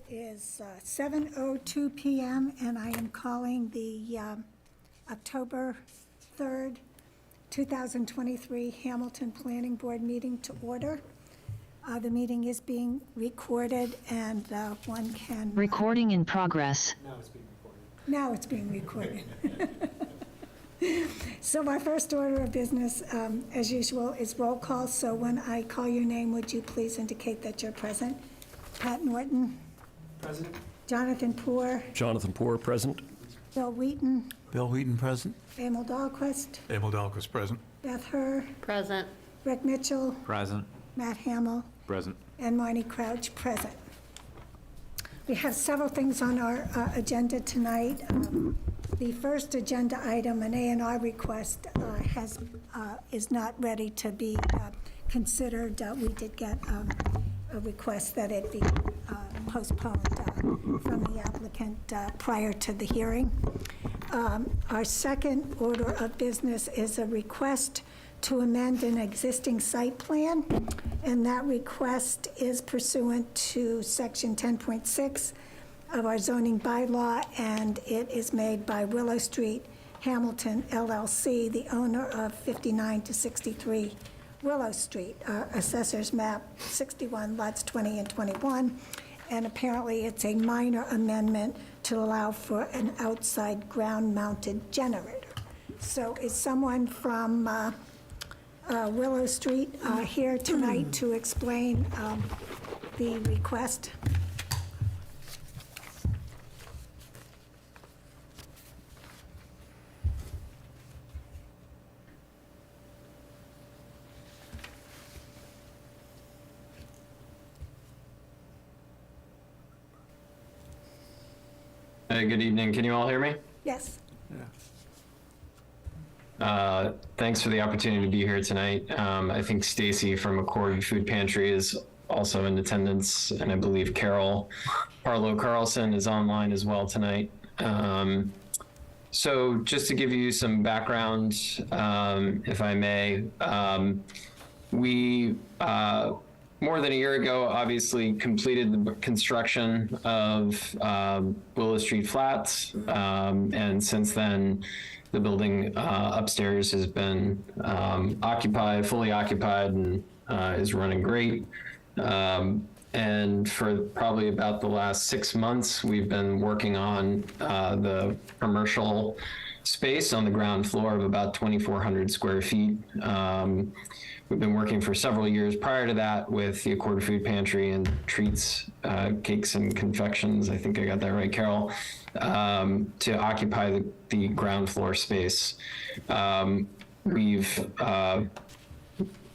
is 7:02 PM, and I am calling the October 3rd, 2023 Hamilton Planning Board meeting to order. The meeting is being recorded, and one can... Recording in progress. Now it's being recorded. So my first order of business, as usual, is roll call. So when I call your name, would you please indicate that you're present? Pat Norton. Present. Jonathan Poor. Jonathan Poor, present. Bill Wheaton. Bill Wheaton, present. Emil Dahlquist. Emil Dahlquist, present. Beth Herr. Present. Rick Mitchell. Present. Matt Hamill. Present. And Marnie Crouch, present. We have several things on our agenda tonight. The first agenda item, an A&R request, is not ready to be considered. We did get a request that it be postponed from the applicant prior to the hearing. Our second order of business is a request to amend an existing site plan, and that request is pursuant to section 10.6 of our zoning bylaw, and it is made by Willow Street Hamilton LLC, the owner of 59 to 63 Willow Street, assessor's map 61, lots 20 and 21, and apparently it's a minor amendment to allow for an outside ground-mounted generator. So is someone from Willow Street here tonight to explain the request? Hey, good evening. Can you all hear me? Yes. Thanks for the opportunity to be here tonight. I think Stacy from Accord Food Pantry is also in attendance, and I believe Carol Harlow Carlson is online as well tonight. So just to give you some background, if I may, we more than a year ago, obviously completed the construction of Willow Street Flats, and since then, the building upstairs has been fully occupied, and is running great. And for probably about the last 6 months, we've been working on the commercial space on the ground floor of about 2,400 square feet. We've been working for several years prior to that with the Accord Food Pantry and Treats Cakes and Confections, I think I got that right, Carol, to occupy the ground floor space. We've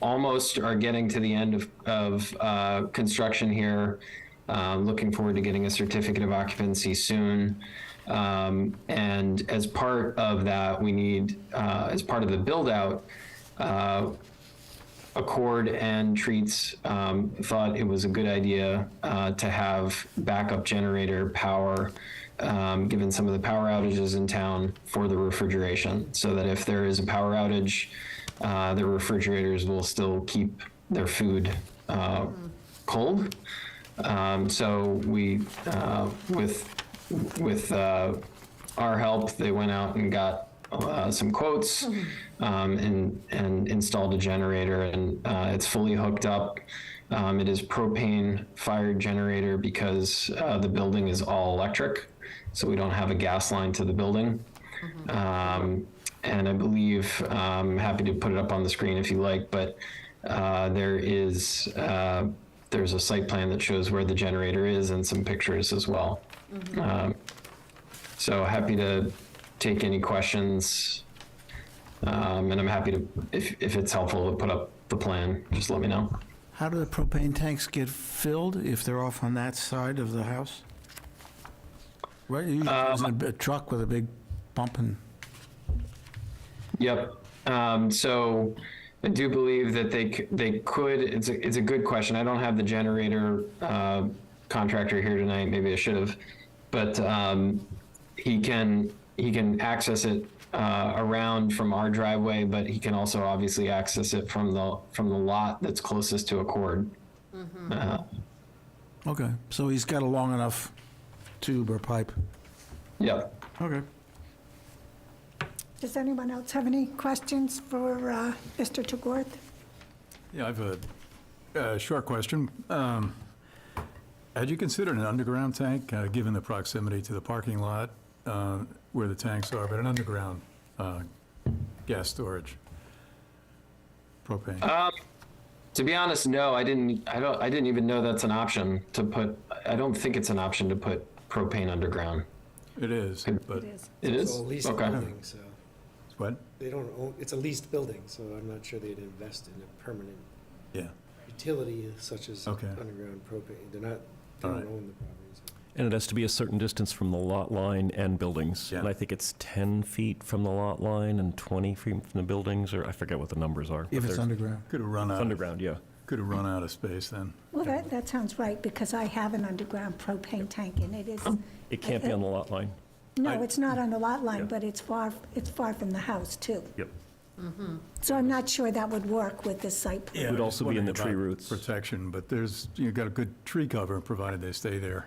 almost are getting to the end of construction here. Looking forward to getting a certificate of occupancy soon. And as part of that, we need, as part of the build out, Accord and Treats thought it was a good idea to have backup generator power, given some of the power outages in town, for the refrigeration, so that if there is a power outage, the refrigerators will still keep their food cold. So we, with our help, they went out and got some quotes and installed a generator, and it's fully hooked up. It is propane fired generator because the building is all electric, so we don't have a gas line to the building. And I believe, I'm happy to put it up on the screen if you like, but there's a site plan that shows where the generator is and some pictures as well. So happy to take any questions, and I'm happy to, if it's helpful, to put up the plan, just let me know. How do the propane tanks get filled if they're off on that side of the house? Right, usually there's a truck with a big pump and... Yep. So I do believe that they could. It's a good question. I don't have the generator contractor here tonight. Maybe I should have, but he can access it around from our driveway, but he can also obviously access it from the lot that's closest to Accord. Okay, so he's got a long enough tube or pipe. Yep. Okay. Does anyone else have any questions for Mr. Tagore? Yeah, I've a short question. Had you considered an underground tank, given the proximity to the parking lot where the tanks are, but an underground gas storage, propane? To be honest, no, I didn't even know that's an option to put. I don't think it's an option to put propane underground. It is, but It is. It is? It's a leased Okay. building, so what? they don't own, it's a leased building, so I'm not sure they'd invest in a permanent Yeah. utility such as Okay. underground propane. They All don't right. own the property, so. And it has to be a certain distance from the lot line and buildings. Yeah. And I think it's 10 feet from the lot line and 20 feet from the buildings, or I forget what the numbers are. If but it's there's- underground. Could have run It's out. underground, yeah. Could have run out of space then. Well, that sounds right, because I have an underground propane tank, and it is, It can't be on the lot line. no, it's not on the lot line, Yeah. but it's far from the house, too. Yep. So I'm not sure that would work with this site plan. It would I'm also just be in the wondering tree about roots. Protection, but you've got a good tree cover, provided they stay there,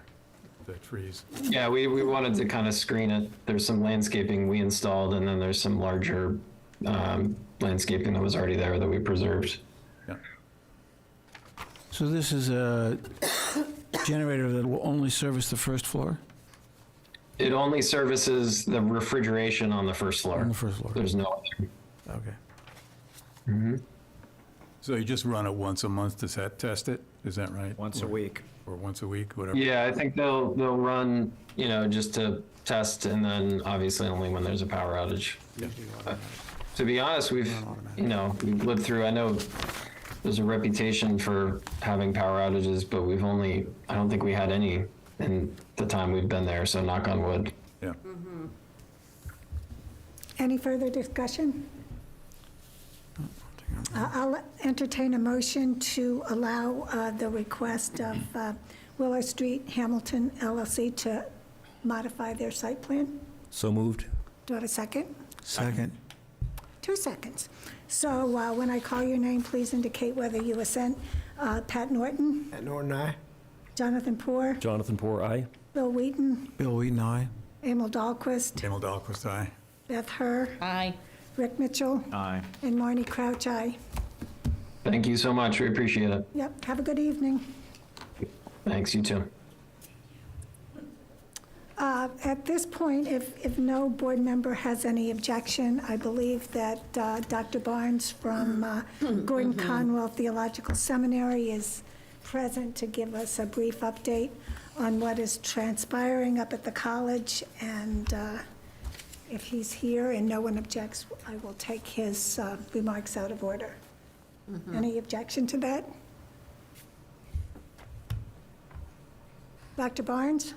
the trees. Yeah, we wanted to kind of screen it. There's some landscaping we installed, and then there's some larger landscaping that was already there that we preserved. Yeah. So this is a generator that will only service the first floor? It only services the refrigeration on the first floor. On the first floor? There's no other. Okay. So you just run it once a month to test it, is that right? Once a week. Or once a week, whatever? Yeah, I think they'll run, just to test, and then obviously only when there's a power outage. To be honest, we've lived through, I know there's a reputation for having power outages, but I don't think we had any in the time we've been there, so knock on wood. Yeah. Any further discussion? I'll entertain a motion to allow the request of Willow Street Hamilton LLC to modify their site plan. So moved? Do I have a second? Second. 2 seconds. So when I call your name, please indicate whether you assent. Pat Norton, At Norton, aye? Jonathan Poor, Jonathan Poor, aye. Bill Wheaton, Bill Wheaton, aye. Emil Dahlquist, Emil Dahlquist, aye. Beth Herr, Aye. Rick Mitchell, Aye. and Marnie Crouch, aye. Thank you so much, we appreciate it. Yep, have a good evening. Thanks, you too. At this point, if no board member has any objection, I believe that Dr. Barnes from Gordon Conwell Theological Seminary is present to give us a brief update on what is transpiring up at the college. And if he's here and no one objects, I will take his remarks out of order. Any objection to that? Dr. Barnes?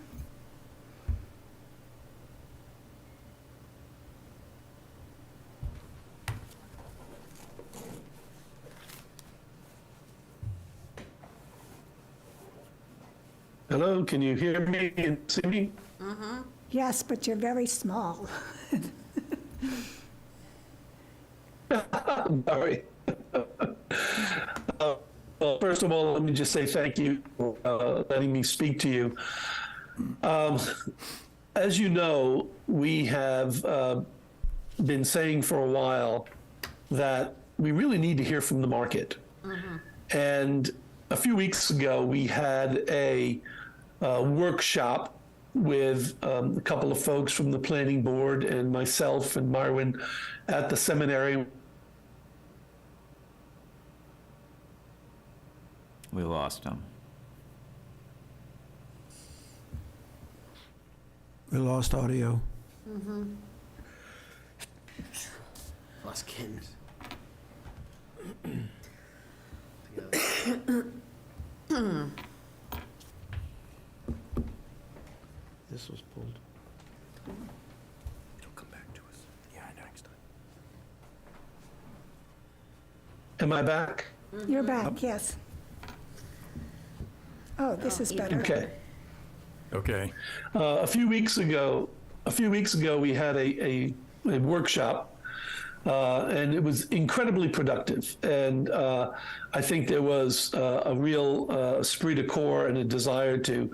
Hello, can you hear me and see me? Yes, but you're very small. I'm sorry. Well, first of all, let me just say thank you for letting me speak to you. As you know, we have been saying for a while that we really need to hear from the market. And a few weeks ago, we had a workshop with a couple of folks from the planning board and myself and Marwin at the seminary. We lost him. We lost audio. Lost Kim's. This was pulled. It'll come back to us. Yeah, next time. Am I back? You're back, yes. Oh, this is better. Okay. Okay. A few weeks ago, we had a workshop and it was incredibly productive. And I think there was a real esprit de corps and a desire to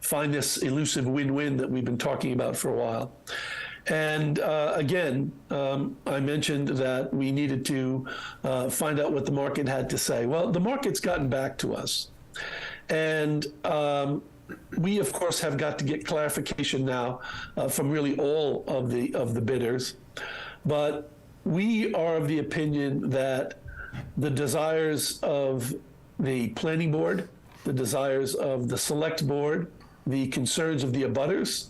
find this elusive win-win that we've been talking about for a while. And again, I mentioned that we needed to find out what the market had to say. Well, the market's gotten back to us. And we, of course, have got to get clarification now from really all of the bidders. But we are of the opinion that the desires of the planning board, the desires of the select board, the concerns of the abutters,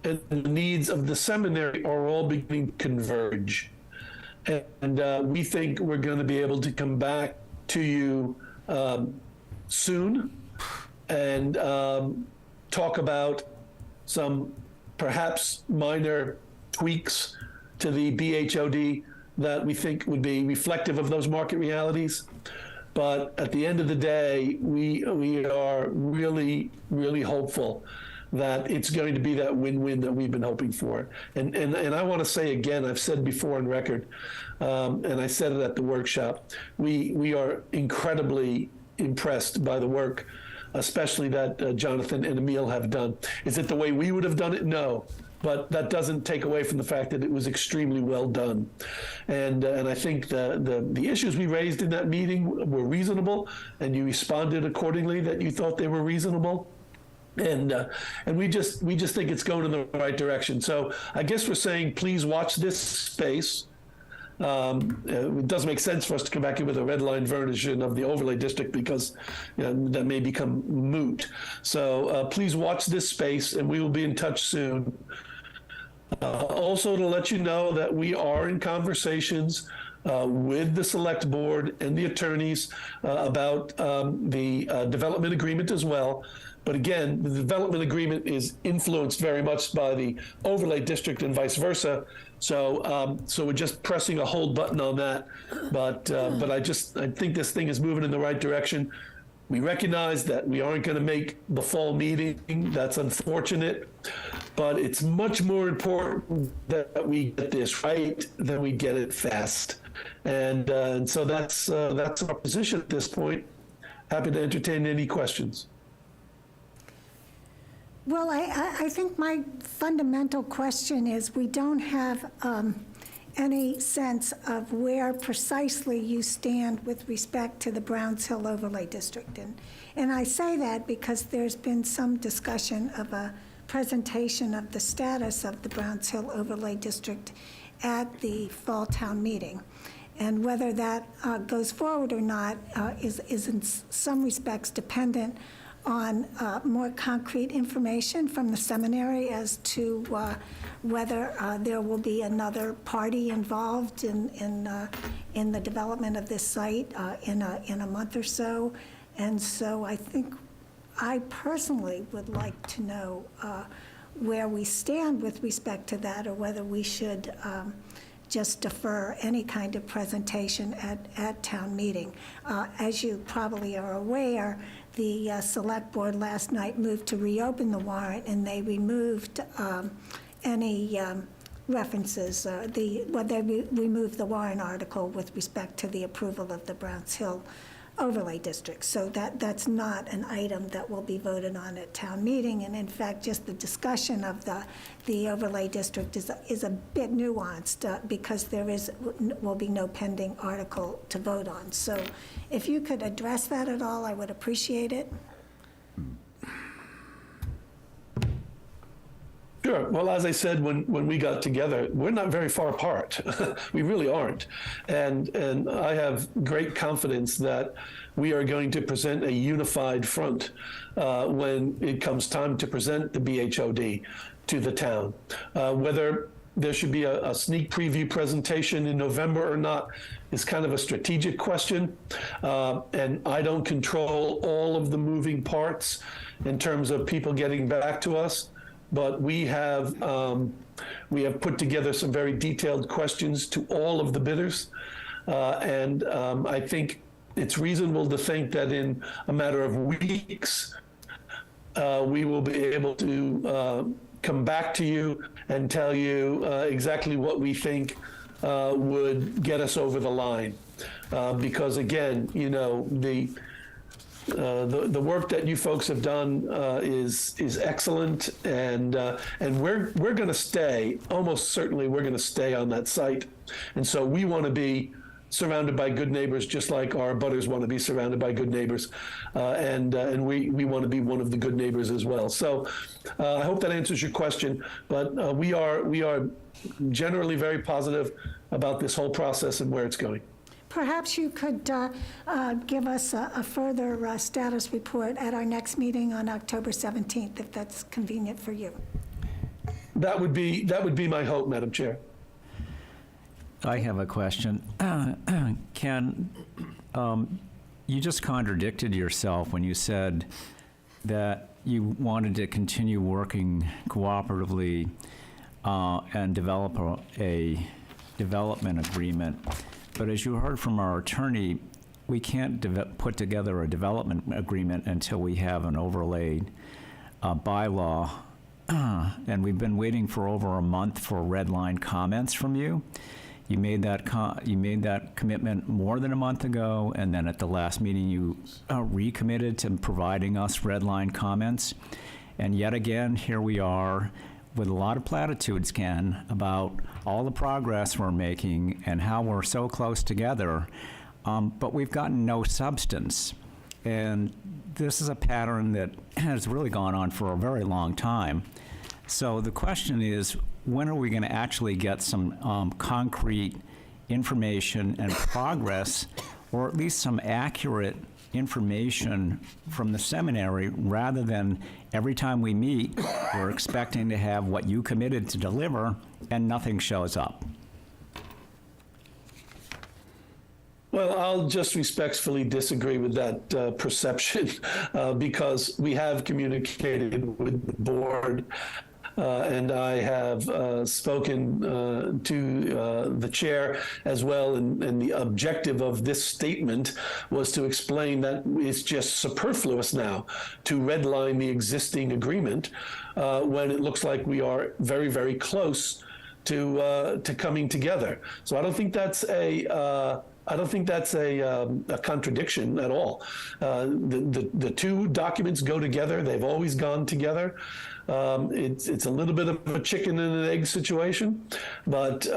and the needs of the seminary are all beginning to converge. And we think we're going to be able to come back to you soon and talk about some perhaps minor tweaks to the BHOD that we think would be reflective of those market realities. But at the end of the day, we are really, really hopeful that it's going to be that win-win that we've been hoping for. And I want to say again, I've said before on record, and I said it at the workshop, we are incredibly impressed by the work, especially that Jonathan and Emil have done. Is it the way we would have done it? No. But that doesn't take away from the fact that it was extremely well done. And I think the issues we raised in that meeting were reasonable, and you responded accordingly that you thought they were reasonable. And we just think it's going in the right direction. So I guess we're saying, please watch this space. It doesn't make sense for us to come back in with a red line version of the overlay district because that may become moot. So please watch this space, and we will be in touch soon. Also to let you know that we are in conversations with the select board and the attorneys about the development agreement as well. But again, the development agreement is influenced very much by the overlay district and vice versa. So we're just pressing a hold button on that. But I think this thing is moving in the right direction. We recognize that we aren't going to make the fall meeting. That's unfortunate. But it's much more important that we get this right than we get it fast. And so that's our position at this point. Happy to entertain any questions. Well, I think my fundamental question is we don't have any sense of where precisely you stand with respect to the Browns Hill Overlay District. And I say that because there's been some discussion of a presentation of the status of the Browns Hill Overlay District at the fall town meeting. And whether that goes forward or not is in some respects dependent on more concrete information from the seminary as to whether there will be another party involved in the development of this site in a month or so. And so I think I personally would like to know where we stand with respect to that, or whether we should just defer any kind of presentation at town meeting. As you probably are aware, the select board last night moved to reopen the warrant, and they removed any references. They removed the warrant article with respect to the approval of the Browns Hill Overlay District. So that's not an item that will be voted on at town meeting. And in fact, just the discussion of the overlay district is a bit nuanced because will be no pending article to vote on. So if you could address that at all, I would appreciate it. Sure. Well, as I said, when we got together, we're not very far apart. We really aren't. And I have great confidence that we are going to present a unified front when it comes time to present the BHOD to the town. Whether there should be a sneak preview presentation in November or not is kind of a strategic question. And I don't control all of the moving parts in terms of people getting back to us. But we have put together some very detailed questions to all of the bidders. And I think it's reasonable to think that in a matter of weeks, we will be able to come back to you and tell you exactly what we think would get us over the line. Because again, you know, the work that you folks have done is excellent, and we're going to stay. Almost certainly, we're going to stay on that site, and so we want to be surrounded by good neighbors, just like our butters want to be surrounded by good neighbors, and we want to be one of the good neighbors as well. So I hope that answers your question. But we are generally very positive about this whole process and where it's going. Perhaps you could give us a further status report at our next meeting on October 17th, if that's convenient for you. That would be my hope, Madam Chair. I have a question. Ken, you just contradicted yourself when you said that you wanted to continue working cooperatively and develop a development agreement. But as you heard from our attorney, we can't put together a development agreement until we have an overlaid bylaw. And we've been waiting for over a month for red line comments from you. You made that commitment more than a month ago, and then at the last meeting you recommitted to providing us red line comments. And yet again, here we are with a lot of platitudes, Ken, about all the progress we're making and how we're so close together, but we've gotten no substance. And this is a pattern that has really gone on for a very long time. So the question is, when are we going to actually get some concrete information and progress, or at least some accurate information from the seminary, rather than every time we meet, we're expecting to have what you committed to deliver and nothing shows up? Well, I'll just respectfully disagree with that perception because we have communicated with the board. And I have spoken to the chair as well, and the objective of this statement was to explain that it's just superfluous now to redline the existing agreement when it looks like we are very, very close to coming together. So I don't think that's a contradiction at all. The two documents go together. They've always gone together. It's a little bit of a chicken and an egg situation, but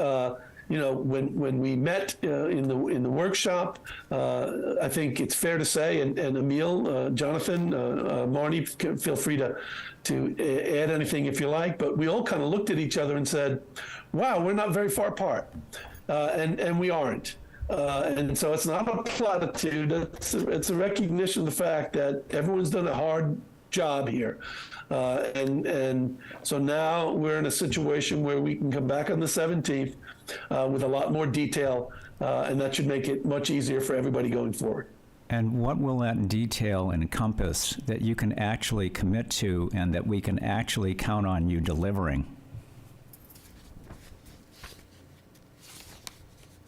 when we met in the workshop, I think it's fair to say, and Emil, Jonathan, Marnie, feel free to add anything if you like, but we all kind of looked at each other and said, "Wow, we're not very far apart," and we aren't. And so it's not a platitude. It's a recognition of the fact that everyone's done a hard job here. And so now we're in a situation where we can come back on the 17th with a lot more detail, and that should make it much easier for everybody going forward. And what will that detail encompass that you can actually commit to and that we can actually count on you delivering?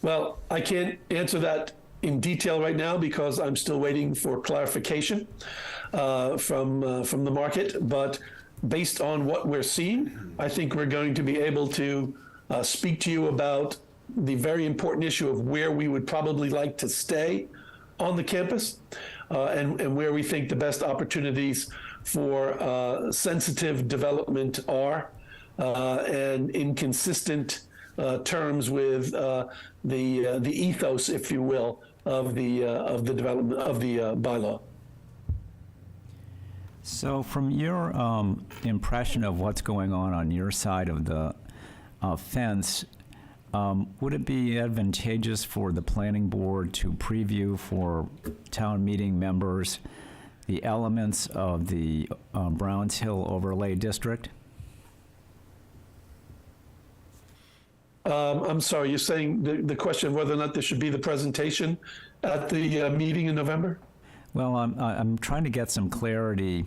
Well, I can't answer that in detail right now because I'm still waiting for clarification from the market. But based on what we're seeing, I think we're going to be able to speak to you about the very important issue of where we would probably like to stay on the campus and where we think the best opportunities for sensitive development are and in consistent terms with the ethos, if you will, of the development of the bylaw. So from your impression of what's going on your side of the fence, would it be advantageous for the planning board to preview for town meeting members the elements of the Browns Hill Overlay District? I'm sorry, you're saying the question of whether or not there should be the presentation at the meeting in November? Well, I'm trying to get some clarity.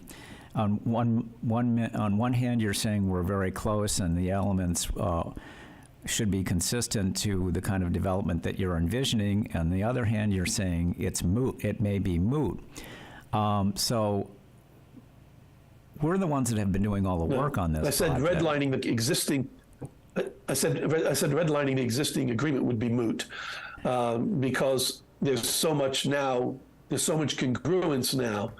On one hand, you're saying we're very close and the elements should be consistent to the kind of development that you're envisioning. On the other hand, you're saying it's moot. It may be moot. So we're the ones that have been doing all the work on this. I said project. redlining the existing. I said redlining the existing agreement would be moot, because there's so much congruence now,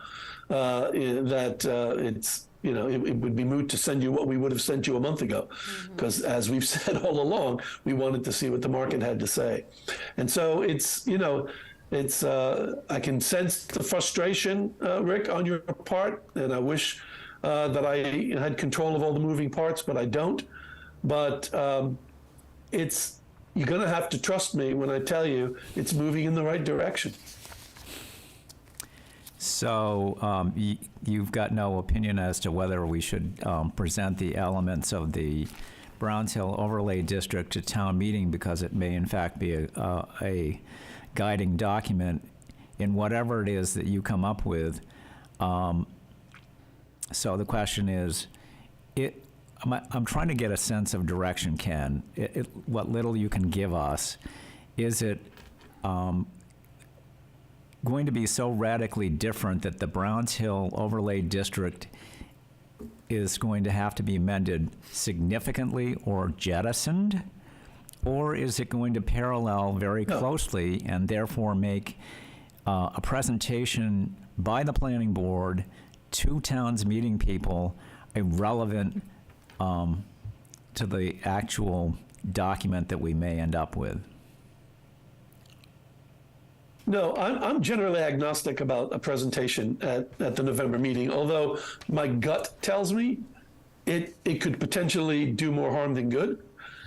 that it's, it would be moot to send you what we would have sent you a month ago. Because as we've said all along, we wanted to see what the market had to say. And so it's, I can sense the frustration, Rick, on your part, and I wish that I had control of all the moving parts, but I don't. But you're going to have to trust me when I tell you it's moving in the right direction. So you've got no opinion as to whether we should present the elements of the Browns Hill Overlay District to town meeting, because it may in fact be a guiding document in whatever it is that you come up with. So the question is, I'm trying to get a sense of direction, Ken. What little you can give us, is it going to be so radically different that the Browns Hill Overlay District is going to have to be amended significantly or jettisoned? Or is it going to parallel very closely and therefore make a presentation by the planning board to town's meeting people irrelevant to the actual document that we may end up with? No, I'm generally agnostic about a presentation at the November meeting, although my gut tells me it could potentially do more harm than good,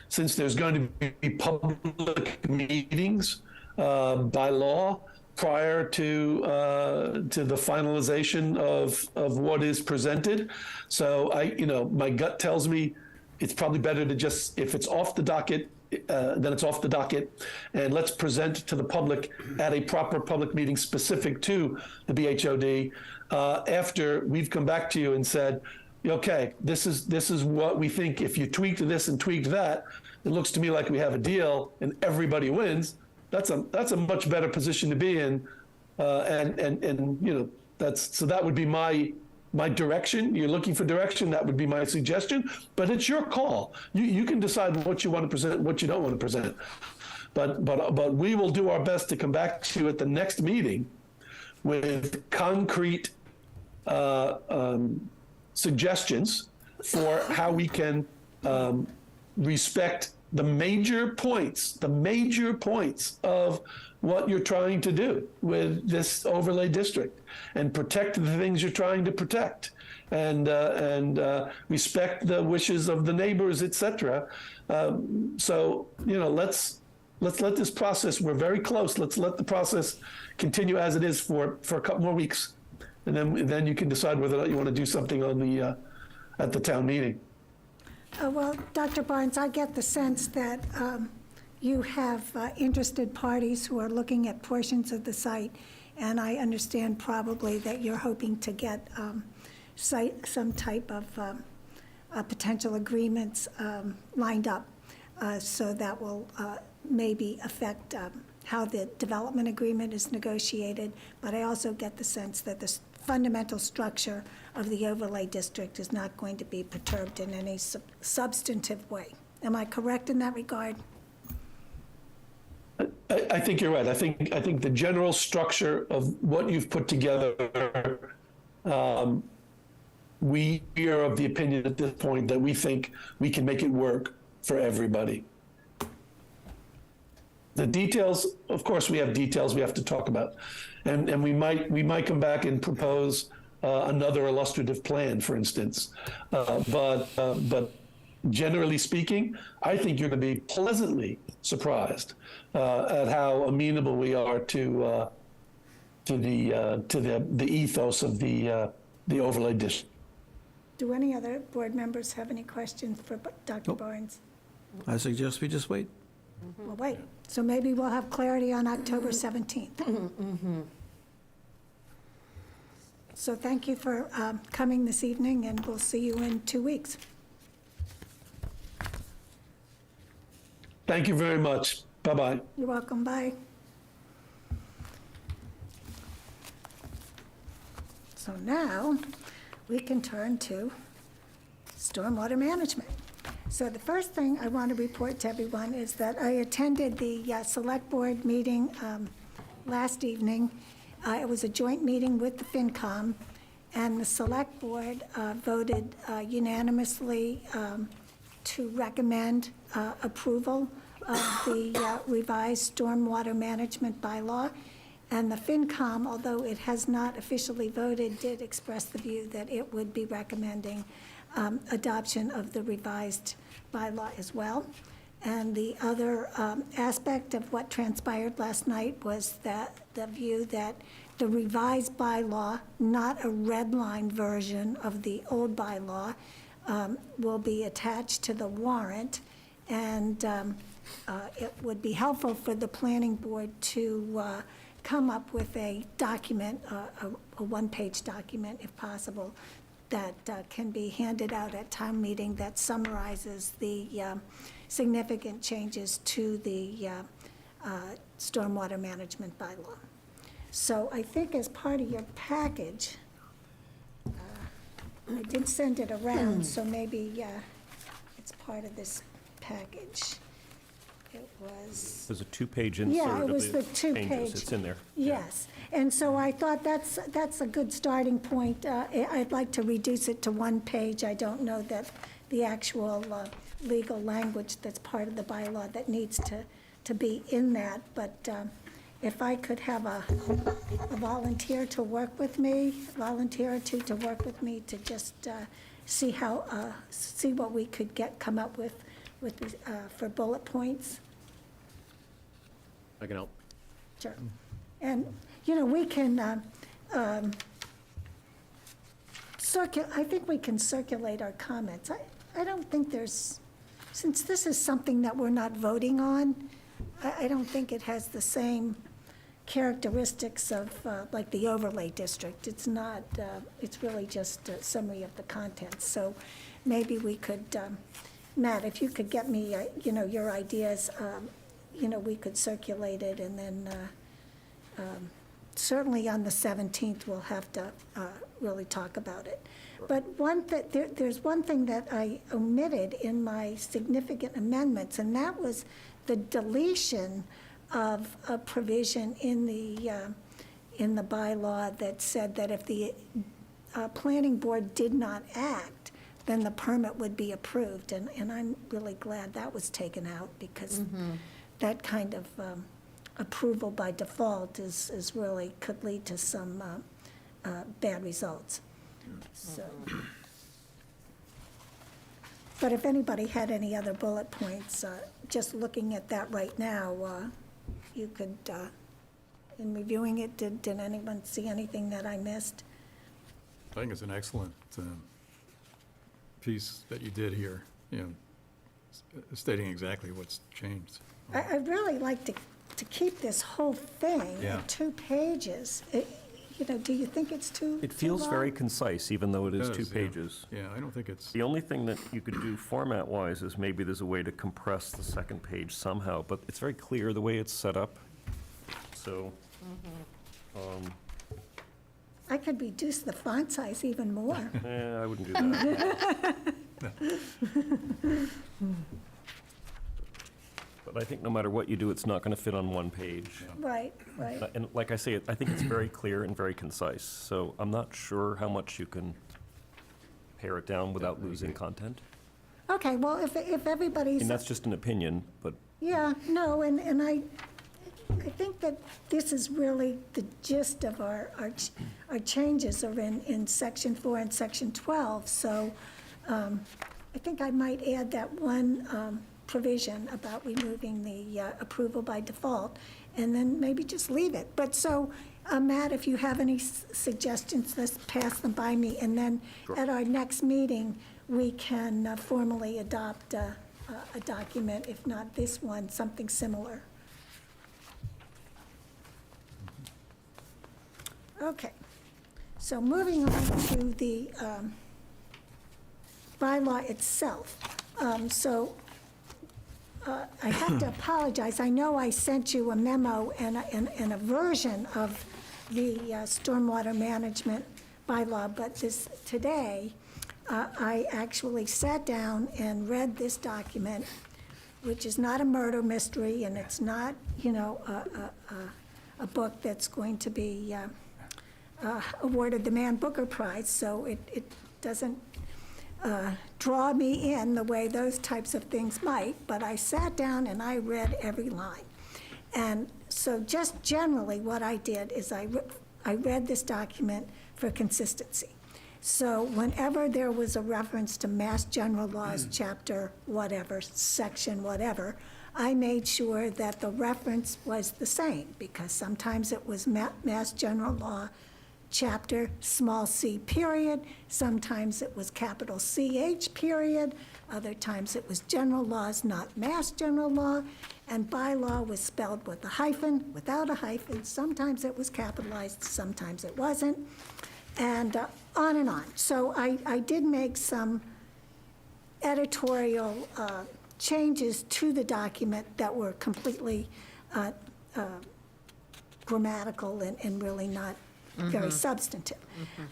since there's going to be public meetings by law prior to the finalization of what is presented. So my gut tells me it's probably better to just, if it's off the docket, then it's off the docket, and let's present to the public at a proper public meeting specific to the BHOD after we've come back to you and said, okay, this is what we think. If you tweaked this and tweaked that, it looks to me like we have a deal and everybody wins. That's a much better position to be in, and so that would be my direction. You're looking for direction, that would be my suggestion, but it's your call. You can decide what you want to present, what you don't want to present. But we will do our best to come back to you at the next meeting with concrete suggestions for how we can respect the major points of what you're trying to do with this overlay district, and protect the things you're trying to protect, and respect the wishes of the neighbors, etc. So let's let this process. We're very close. Let's let the process continue as it is for a couple more weeks, and then you can decide whether or not you want to do something on the at the town meeting. Well, Dr. Barnes, I get the sense that you have interested parties who are looking at portions of the site, and I understand probably that you're hoping to get some type of potential agreements lined up, so that will maybe affect how the development agreement is negotiated. But I also get the sense that the fundamental structure of the overlay district is not going to be perturbed in any substantive way. Am I correct in that regard? I think you're right. I think the general structure of what you've put together, we are of the opinion at this point that we think we can make it work for everybody. The details, of course, we have details we have to talk about, and we might come back and propose another illustrative plan, for instance. But generally speaking, I think you're going to be pleasantly surprised at how amenable we are to the ethos of the overlay district. Do any other board members have any questions for Dr. Nope. Barnes? I suggest we just wait. Well, wait. So maybe we'll have clarity on October 17th. So thank you for coming this evening, and we'll see you in 2 weeks. Thank you very much. Bye-bye. You're welcome. Bye. So now we can turn to stormwater management. So the first thing I want to report to everyone is that I attended the Select Board meeting last evening. It was a joint meeting with the FinCom, and the Select Board voted unanimously to recommend approval of the revised stormwater management bylaw. And the FinCom, although it has not officially voted, did express the view that it would be recommending adoption of the revised bylaw as well. And the other aspect of what transpired last night was that the view that the revised bylaw, not a red line version of the old bylaw, will be attached to the warrant. And it would be helpful for the planning board to come up with a document, a one-page document if possible, that can be handed out at town meeting that summarizes the significant changes to the stormwater management bylaw. So I think as part of your package, I did send it around, so maybe it's part of this package. It was, There's a two-page insert yeah, it of was the changes. two-page. It's in there. Yes, and so I thought that's a good starting point. I'd like to reduce it to one page. I don't know that the actual legal language that's part of the bylaw that needs to be in that, but if I could have a volunteer to work with me, volunteer or two to work with me to just see what we could come up with for bullet points. I can help. Sure. And, we can I think we can circulate our comments. I don't think since this is something that we're not voting on, I don't think it has the same characteristics of, like the overlay district. It's not, it's really just a summary of the contents. So maybe we could, Matt, if you could get me, your ideas, we could circulate it, and then certainly on the 17th, we'll have to really talk about it. But there's one thing that I omitted in my significant amendments, and that was the deletion of a provision in the bylaw that said that if the planning board did not act, then the permit would be approved. And I'm really glad that was taken out, because that kind of approval by default is really, could lead to some bad results. So, but if anybody had any other bullet points, just looking at that right now, you could, in reviewing it, did anyone see anything that I missed? I think it's an excellent piece that you did here, stating exactly what's changed. I'd really like to keep this whole thing Yeah. at 2 pages. Do you think it's too It feels too very long? concise, even though it is It 2 does, yeah. pages. Yeah, I don't think it's, The only thing that you could do format-wise is maybe there's a way to compress the second page somehow, but it's very clear the way it's set up. So, I could reduce the font size even more. I wouldn't do that. But I think no matter what you do, it's not going to fit on one page. Right, right. And like I say, I think it's very clear and very concise, so I'm not sure how much you can pare it down without losing content. Okay, well, if everybody's. And that's just an opinion, but Yeah, no, and I think that this is really the gist of our changes are in Section 4 and Section 12. So I think I might add that one provision about removing the approval by default, and then maybe just leave it. But so, Matt, if you have any suggestions, let's pass them by me, and then at our next meeting, we can formally adopt a document, if not this one, something similar. Okay, so moving on to the bylaw itself. I have to apologize. I know I sent you a memo and a version of the stormwater management bylaw, but today, I actually sat down and read this document, which is not a murder mystery, and it's not, you know, a book that's going to be awarded the Man Booker Prize, so it doesn't draw me in the way those types of things might, but I sat down and I read every line. And so just generally what I did is I read this document for consistency. So whenever there was a reference to Mass General Laws, chapter whatever, section whatever, I made sure that the reference was the same, because sometimes it was Mass General Law, chapter, small c period, sometimes it was capital CH period, other times it was general laws, not Mass General Law, and bylaw was spelled with a hyphen, without a hyphen, sometimes it was capitalized, sometimes it wasn't, and on and on. So I did make some editorial changes to the document that were completely grammatical and really not very substantive.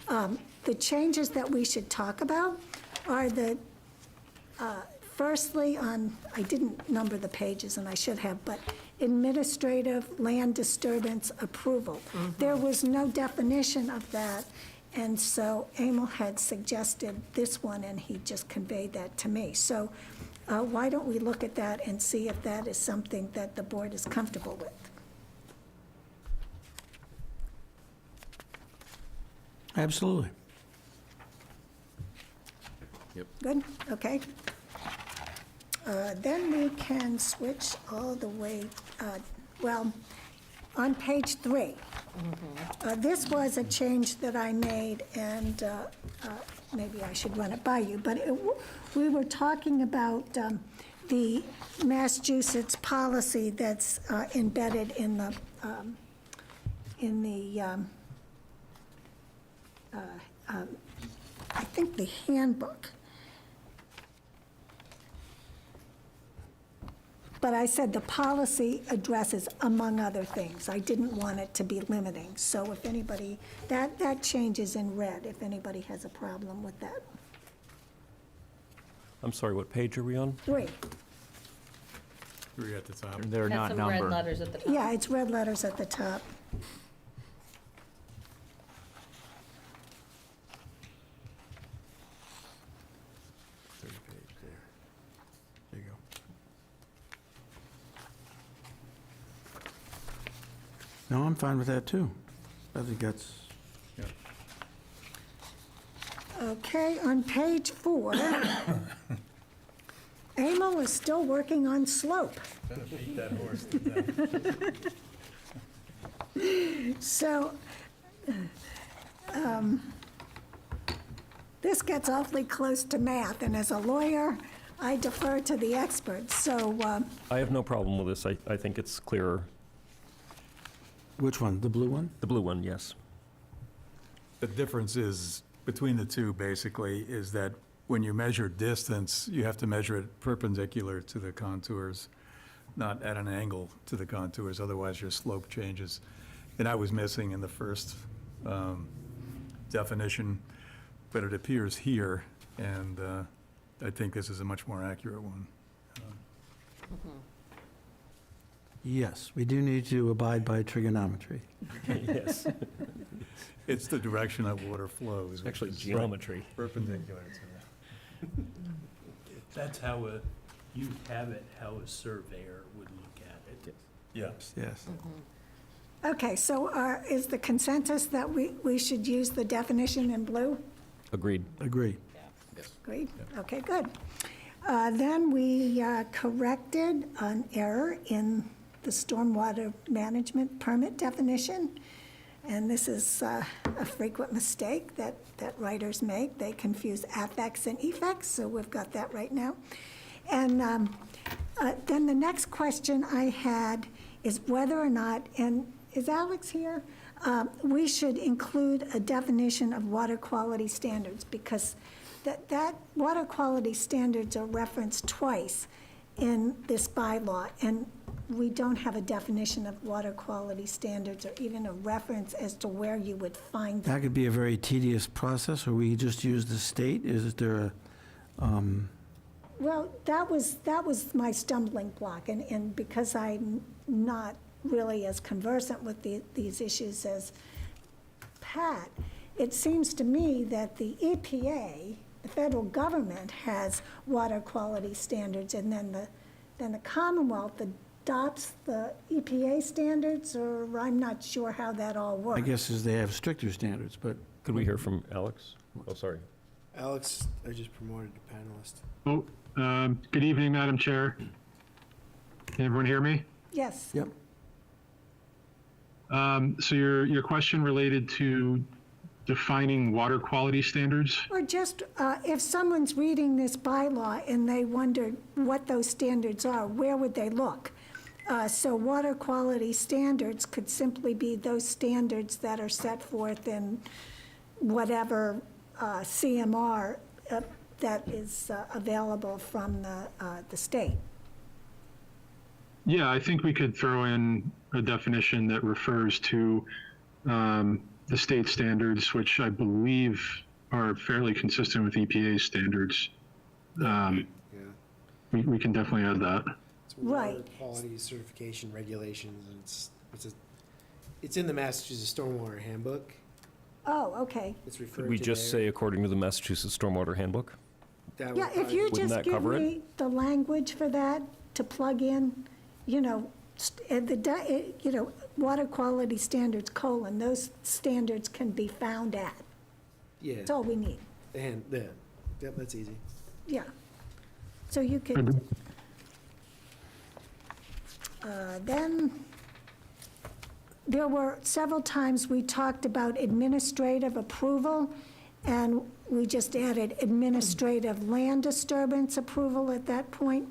The changes that we should talk about are the, firstly on, I didn't number the pages and I should have, but administrative land disturbance approval. There was no definition of that, and so Emil had suggested this one and he just conveyed that to me. So why don't we look at that and see if that is something that the board is comfortable with? Absolutely. Good, okay. Then we can switch all the way, well, on page 3. This was a change that I made, and maybe I should run it by you, but we were talking about the Massachusetts policy that's embedded in the I think the handbook. But I said the policy addresses, among other things. I didn't want it to be limiting. So if anybody, that change is in red, if anybody has a problem with that. I'm sorry, what page are we on? 3. Three at the top. They're Has not some red numbered. letters at the top. Yeah, it's red letters at the top. There you go. No, I'm fine with that, too. I think that's, Okay, on page 4, Emil is still working on slope. Beat that horse to death. So, this gets awfully close to math, and as a lawyer, I defer to the experts. So, I have no problem with this. I think it's clearer. which one, the blue one? The blue one, yes. The difference is, between the two, basically, is that when you measure distance, you have to measure it perpendicular to the contours, not at an angle to the contours, otherwise your slope changes. And I was missing in the first definition, but it appears here, and I think this is a much more accurate one. Yes, we do need to abide by trigonometry. Yes, It's the direction that water flows. which actually is geometry. perpendicular to that. That's how you have it, how a surveyor would look at it. Yes. Yes. okay, so is the consensus that we should use the definition in blue? Agreed. Agree. Agreed? Okay, good. Then we corrected an error in the stormwater management permit definition. And this is a frequent mistake that writers make. They confuse affects and effects, so we've got that right now. And then the next question I had is whether or not, and is Alex here? We should include a definition of water quality standards, because that water quality standards are referenced twice in this bylaw. And we don't have a definition of water quality standards or even a reference as to where you would find them. That could be a very tedious process, or we just use the state? Is there a, Well, that was my stumbling block, and because I'm not really as conversant with these issues as Pat, it seems to me that the EPA, the federal government, has water quality standards, and then the Commonwealth adopts the EPA standards, or I'm not sure how that all works. I guess is they have stricter standards, but Could we hear from Alex? Oh, sorry. Alex, I just promoted to panelist. Good evening, Madam Chair. Can everyone hear me? Yes. yep. So your question related to defining water quality standards? Or just, if someone's reading this bylaw and they wondered what those standards are, where would they look? So water quality standards could simply be those standards that are set forth in whatever CMR that is available from the state. Yeah, I think we could throw in a definition that refers to the state standards, which I believe are fairly consistent with EPA standards. Yeah. We can definitely add that. It's water Right. quality certification regulations, and it's in the Massachusetts Stormwater Handbook. Oh, okay. It's referred Could we to just there. say according to the Massachusetts Stormwater Handbook? That would Yeah, if probably- you Wouldn't just that give cover it? me the language for that to plug in, water quality standards, those standards can be found at. Yeah, That's all we need. yep, that's easy. Yeah. So you could, then, there were several times we talked about administrative approval, and we just added administrative land disturbance approval at that point.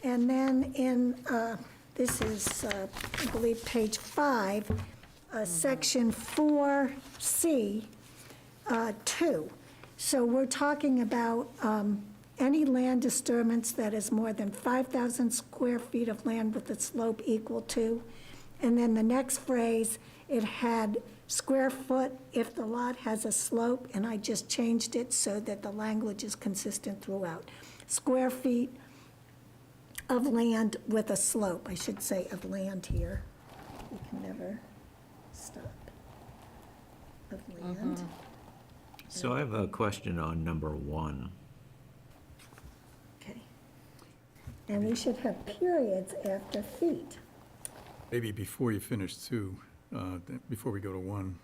And then in, this is, I believe, page 5, section 4C, 2. So we're talking about any land disturbance that is more than 5,000 square feet of land with a slope equal to. And then the next phrase, it had square foot if the lot has a slope, and I just changed it so that the language is consistent throughout. Square feet of land with a slope, I should say of land here. We can never stop. Of land. So I have a question on number 1. Okay. And we should have periods after feet. Maybe before you finish 2, before we go to 1,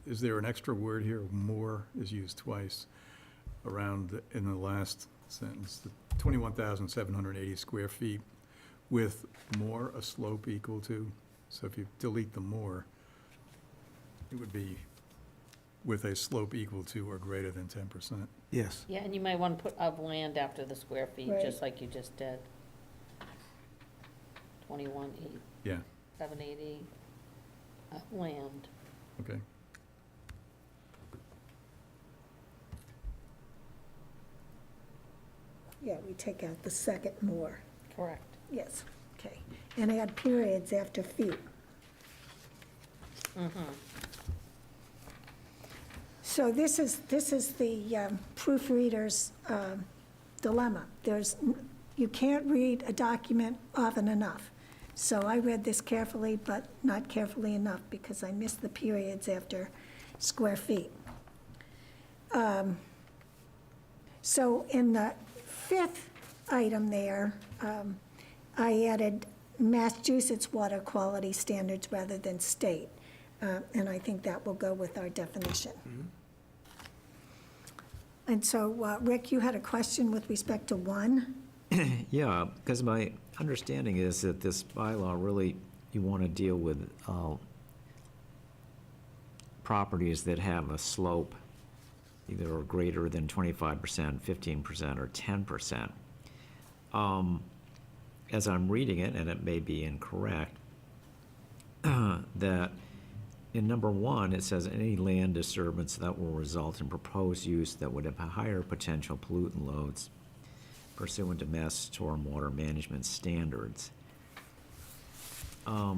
is there an extra word here? More is used twice in the last sentence. The 21,780 square feet with more a slope equal to. So if you delete the more, it would be with a slope equal to or greater than 10%. Yes. Yeah, and you might want to put of land after the square feet, Right. just like you just did. Yeah, 780 land. okay. Yeah, we take out the second more. Correct. Yes, okay. And add periods after feet. So this is the proofreader's dilemma. You can't read a document often enough. So I read this carefully, but not carefully enough, because I missed the periods after square feet. So in the 5th item there, I added Massachusetts water quality standards rather than state. And I think that will go with our definition. And so, Rick, you had a question with respect to 1? Yeah, because my understanding is that this bylaw really, you want to deal with properties that have a slope either greater than 25%, 15%, or 10%. As I'm reading it, and it may be incorrect, that in number 1, it says any land disturbance that will result in proposed use that would have higher potential pollutant loads pursuant to Mass Stormwater Management standards. a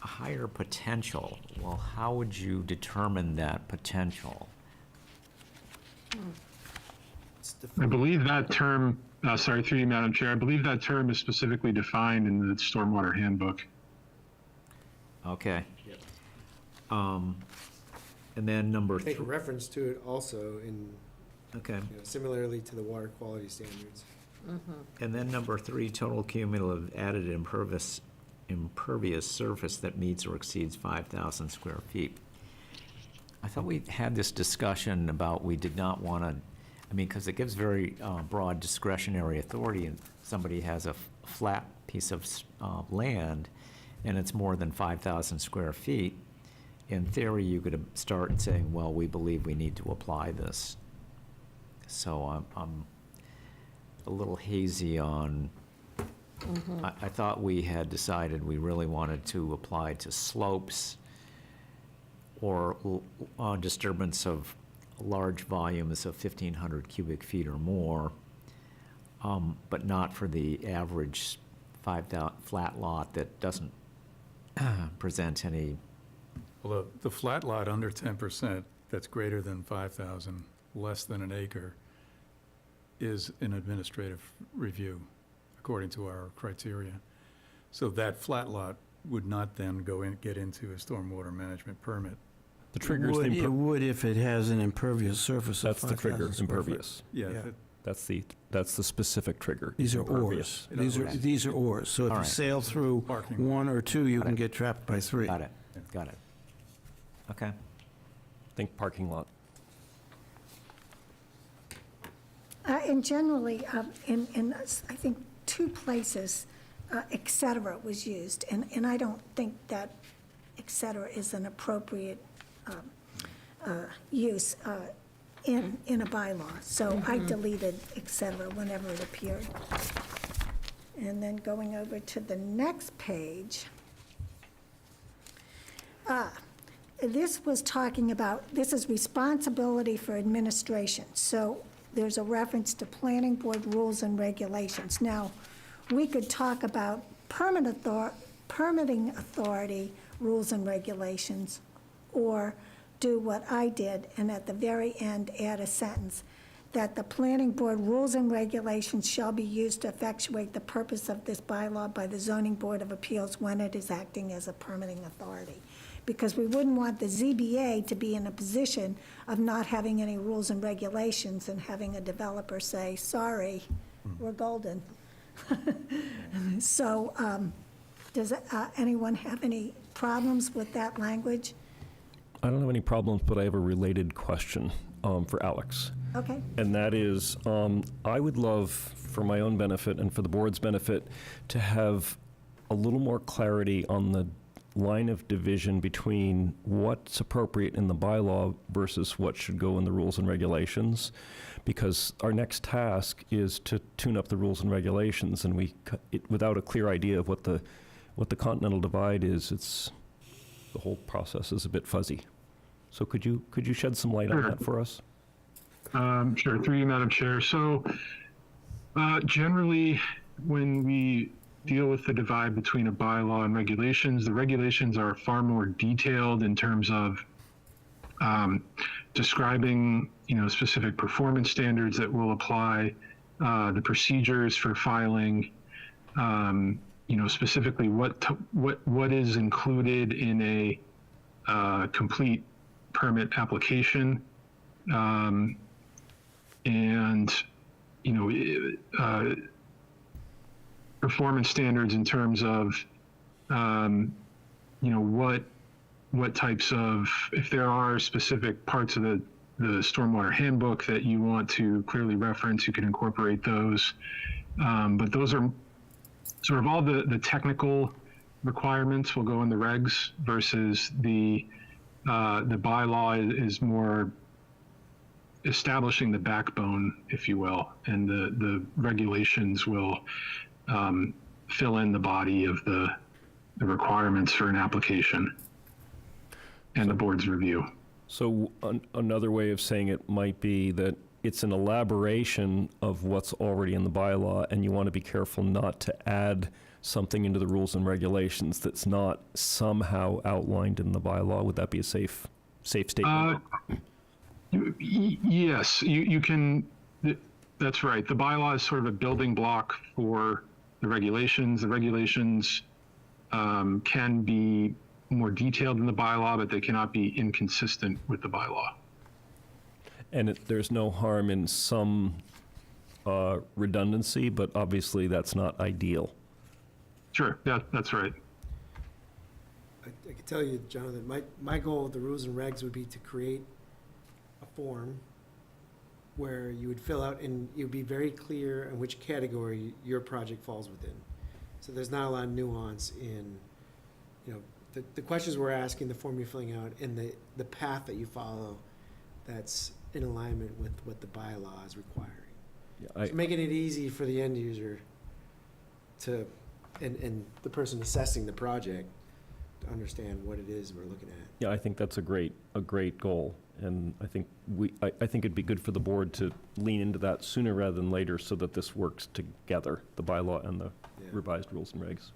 higher potential. Well, how would you determine that potential? I believe that term, sorry, through you, Madam Chair, I believe that term is specifically defined in the Stormwater Handbook. Okay. And then number Make a three, reference to it also in, okay. similarly to the water quality standards. And then number three, total cumulative added impervious surface that meets or exceeds 5,000 square feet. I thought we had this discussion about we did not want to, because it gives very broad discretionary authority, and somebody has a flat piece of land, and it's more than 5,000 square feet. In theory, you could start saying, well, we believe we need to apply this. So I'm a little hazy on, I thought we had decided we really wanted to apply to slopes or disturbance of large volumes of 1,500 cubic feet or more, but not for the average 5,000 flat lot that doesn't present any. Well, the flat lot under 10%, that's greater than 5,000, less than an acre, is an administrative review, according to our criteria. So that flat lot would not then get into a stormwater management permit. The trigger's the It would if it has an impervious surface of That's the 5,000 trigger, square feet. impervious. Yeah, Yeah. That's the specific trigger. These are impervious. ors. These are ors. So if All you right. sail through Parking. one or two, you Got can it. get trapped by three. Got it, got it. Okay. Think parking lot. And generally, in I think 2 places, et cetera was used, and I don't think that et cetera is an appropriate use in a bylaw. So I deleted et cetera whenever it appeared. And then going over to the next page, this was talking about, this is responsibility for administration. So there's a reference to planning board rules and regulations. Now, we could talk about permitting authority, rules and regulations, or do what I did, and at the very end, add a sentence, that the planning board rules and regulations shall be used to effectuate the purpose of this bylaw by the zoning board of appeals when it is acting as a permitting authority. Because we wouldn't want the ZBA to be in a position of not having any rules and regulations and having a developer say, sorry, we're golden. So, does anyone have any problems with that language? I don't have any problems, but I have a related question for Alex. Okay. And that is, I would love, for my own benefit and for the board's benefit, to have a little more clarity on the line of division between what's appropriate in the bylaw versus what should go in the rules and regulations. Because our next task is to tune up the rules and regulations, and without a clear idea of what the continental divide is, the whole process is a bit fuzzy. So could you shed some light on that for us? Sure, through you, Madam Chair. So generally, when we deal with the divide between a bylaw and regulations, the regulations are far more detailed in terms of describing, specific performance standards that will apply, the procedures for filing, specifically what is included in a complete permit application, and performance standards in terms of what types of, if there are specific parts of the stormwater handbook that you want to clearly reference, you can incorporate those. But those are sort of all the technical requirements will go in the regs versus the bylaw is more establishing the backbone, if you will, and the regulations will fill in the body of the requirements for an application and the board's review. So another way of saying it might be that it's an elaboration of what's already in the bylaw, and you want to be careful not to add something into the rules and regulations that's not somehow outlined in the bylaw. Would that be a safe statement? Yes, you can, that's right. The bylaw is sort of a building block for the regulations. The regulations can be more detailed in the bylaw, but they cannot be inconsistent with the bylaw. And there's no harm in some redundancy, but obviously that's not ideal. Sure, that's right. I can tell you, Jonathan, my goal with the rules and regs would be to create a form where you would fill out and it would be very clear in which category your project falls within. So there's not a lot of nuance in, the questions we're asking, the form you're filling out, and the path that you follow that's in alignment with what the bylaw is requiring. Yeah, So making it easy for the end user to, and the person assessing the project to understand what it is we're looking at. Yeah, I think that's a great goal, and I think I think it'd be good for the board to lean into that sooner rather than later, so that this works together, the bylaw and the revised rules and regs.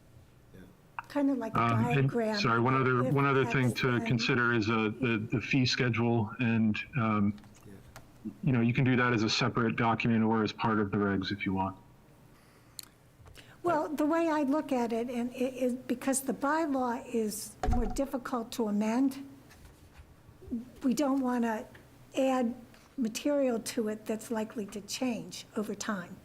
Kind of like a And, diagram. sorry, one other thing to That's- consider is the fee schedule, and you can do that as a separate document or as part of the regs if you want. Well, the way I look at it, and it is because the bylaw is more difficult to amend, we don't want to add material to it that's likely to change over time.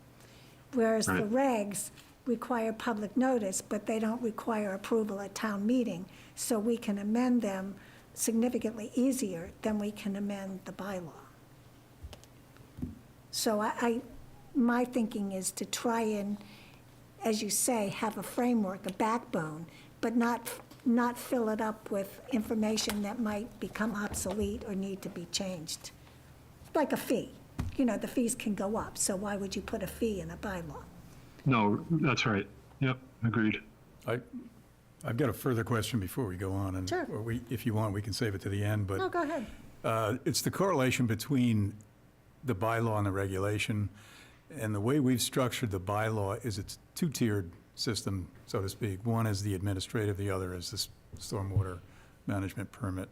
Whereas the regs require public notice, but they don't require approval at town meeting, so we can amend them significantly easier than we can amend the bylaw. So my thinking is to try and, as you say, have a framework, a backbone, but not fill it up with information that might become obsolete or need to be changed. Like a fee. The fees can go up, so why would you put a fee in a bylaw? No, that's right. Yep, agreed. I've got a further question before we go on, and Sure. or if you want, we can save it to the end, but No, go ahead. it's the correlation between the bylaw and the regulation. And the way we've structured the bylaw is it's two-tiered system, so to speak. One is the administrative, the other is the stormwater management permit.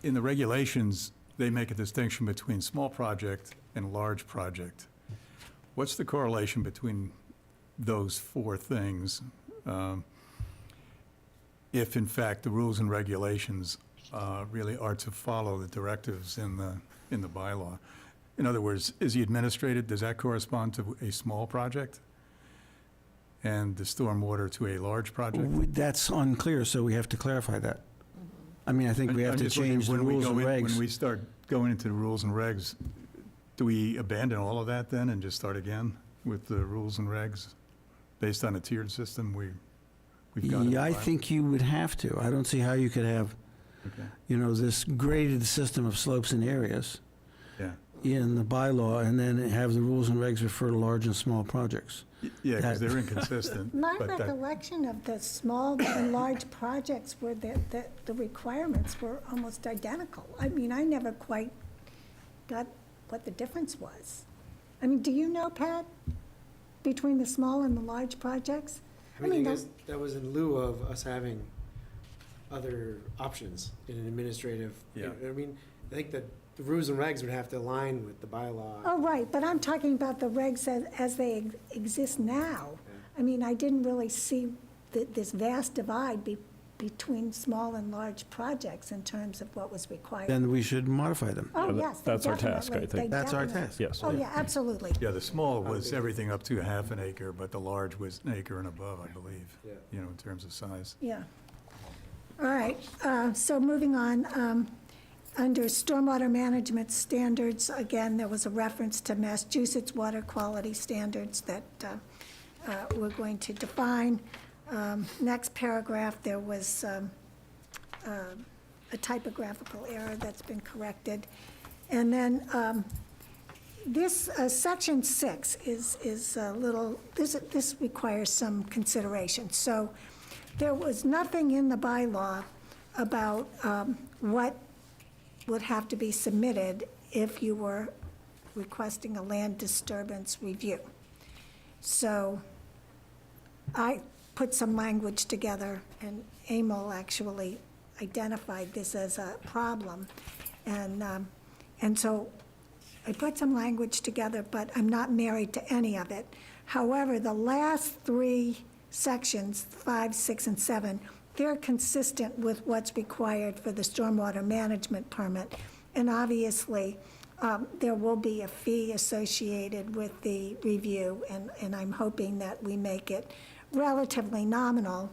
In the regulations, they make a distinction between small project and large project. What's the correlation between those four things? If in fact the rules and regulations really are to follow the directives in the bylaw. In other words, is the administrative, does that correspond to a small project? And the stormwater to a large project? That's unclear, so we have to clarify that. I mean, I think we have I'm to just looking, change the when we rules go and in- regs. When we start going into the rules and regs, do we abandon all of that then and just start again with the rules and regs based on a tiered system we've got? in the Yeah, I bylaw? think you would have to. I don't see how you could have, Okay. this graded system of slopes and areas Yeah, in the bylaw, and then have the rules and regs refer to large and small projects. yeah, because they're inconsistent. My but that- recollection of the small and large projects were that the requirements were almost identical. I mean, I never quite got what the difference was. I mean, do you know, Pat, between the small and the large projects? I mean, that was in lieu of us having other options in an administrative. Yeah. I mean, I think that the rules and regs would have to align with the bylaw. Oh, right, but I'm talking about the regs as they exist now. I mean, I didn't really see this vast divide between small and large projects in terms of what was required. Then we should modify them. Oh, Yeah, yes, they that's our task, I definitely- think. they That's our definitely- task. Yes. Oh, yeah, absolutely. Yeah, the small was everything up to half an acre, but the large was an acre and above, I believe, Yeah. in terms of size. Yeah. All right, so moving on, under stormwater management standards, again, there was a reference to Massachusetts water quality standards that we're going to define. Next paragraph, there was a typographical error that's been corrected. And then this, section 6 is a little, this requires some consideration. So there was nothing in the bylaw about what would have to be submitted if you were requesting a land disturbance review. So I put some language together, and Emil actually identified this as a problem. And so I put some language together, but I'm not married to any of it. However, the last three sections, 5, 6, and 7, they're consistent with what's required for the stormwater management permit. And obviously, there will be a fee associated with the review, and I'm hoping that we make it relatively nominal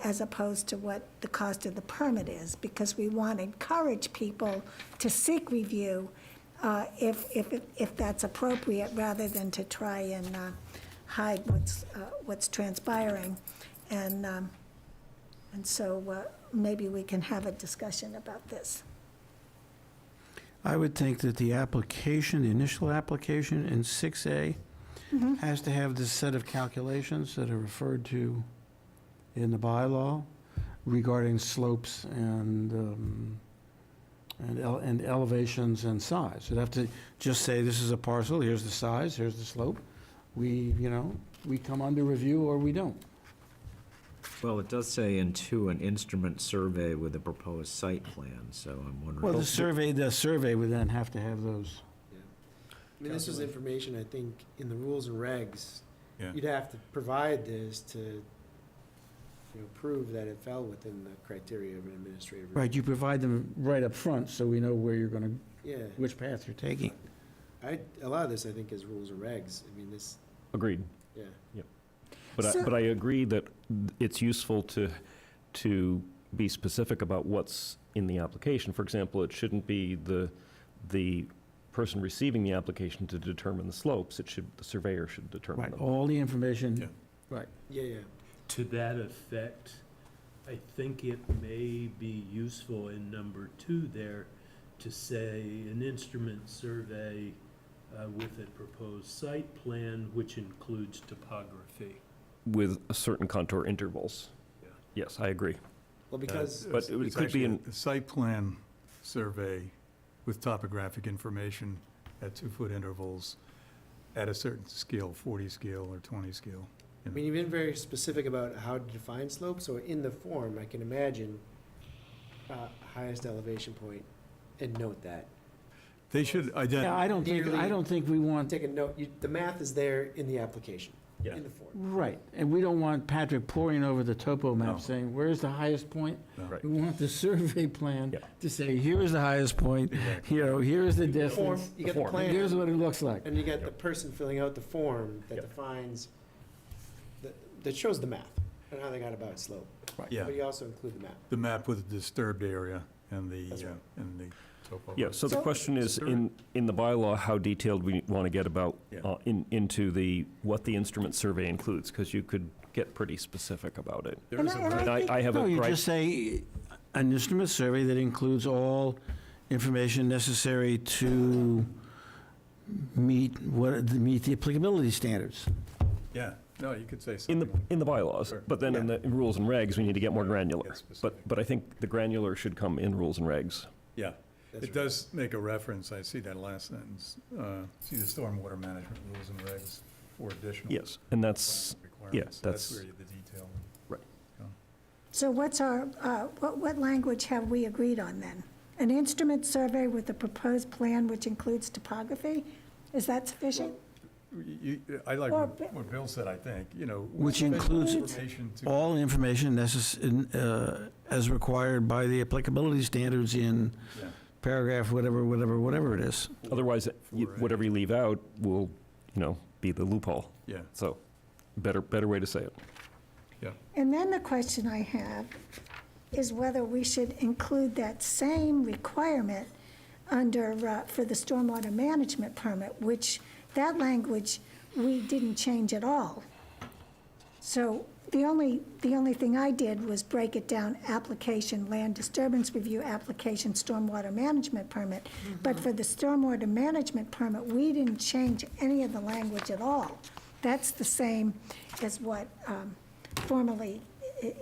as opposed to what the cost of the permit is, because we want to encourage people to seek review if that's appropriate, rather than to try and hide what's transpiring. And so maybe we can have a discussion about this. I would think that the application, the initial application in 6A has to have this set of calculations that are referred to in the bylaw regarding slopes and elevations and size. You'd have to just say, this is a parcel, here's the size, here's the slope. We come under review or we don't. Well, it does say an instrument survey with a proposed site plan, so I'm wondering. Well, the survey would then have to have those. I mean, this is information, I think, in the rules and regs. Yeah. You'd have to provide this to, prove that it fell within the criteria of an administrative review. Right, you provide them right up front, so we know where you're gonna, Yeah. which path you're taking. A lot of this, I think, is rules and regs. I mean, this, Agreed. yeah. But I agree that it's useful to be specific about what's in the application. For example, it shouldn't be the person receiving the application to determine the slopes. The surveyor should determine Right, them. all the information. Yeah. Right. Yeah. To that effect, I think it may be useful in number 2 there to say an instrument survey with a proposed site plan, which includes topography. With a certain contour intervals. Yeah. Yes, I agree. Well, because, But it It's could be actually in- a site plan survey with topographic information at 2-foot intervals at a certain scale, 40 scale or 20 scale. I mean, you've been very specific about how to define slope, so in the form, I can imagine highest elevation point and note that. They should Yeah, identify, I don't think we want, Take a note, the math is there in the application, Yeah. in the form. right, and we don't want Patrick poring over the topo No. map saying, where's the highest point? Right. We want the survey plan Yeah. to say, here is the highest point, here is the Form, distance, you get the form. plan. here's what it looks like. And you got the person filling out the form that Yep. defines, that shows the math and how they got about slope. yeah, But you also include the map. the map with the disturbed area and That's right. the topo. Yeah, so the So- question is, Sure. in the bylaw, how detailed we want to get about, Yeah. into what the instrument survey includes, because you could get pretty specific about it. There And is a I- and right- And I have No, a you gripe, just say, an instrument survey that includes all information necessary to meet the applicability standards. Yeah, no, you could say in something. the bylaws, Sure. but then in the rules and regs, we need to get more granular. Get specific. But I think the granular should come in rules and regs. Yeah, That's it right. does make a reference, I see that last sentence, see the stormwater management rules and regs for additional. Yes, and that's, requirements. So that's- where the detail. Right. So what's our, what language have we agreed on then? An instrument survey with a proposed plan which includes topography? Is that sufficient? I like Or what Bill said, I think, Which special includes information to- All information as required by the applicability standards in Yeah. paragraph whatever it is. otherwise, For a- whatever you leave out will, be the loophole. Yeah, So, better way to say it. And then the question I have is whether we should include that same requirement under, for the stormwater management permit, which, that language, we didn't change at all. So the only thing I did was break it down, application, land disturbance review, application, stormwater management permit. But for the stormwater management permit, we didn't change any of the language at all. That's the same as what formerly,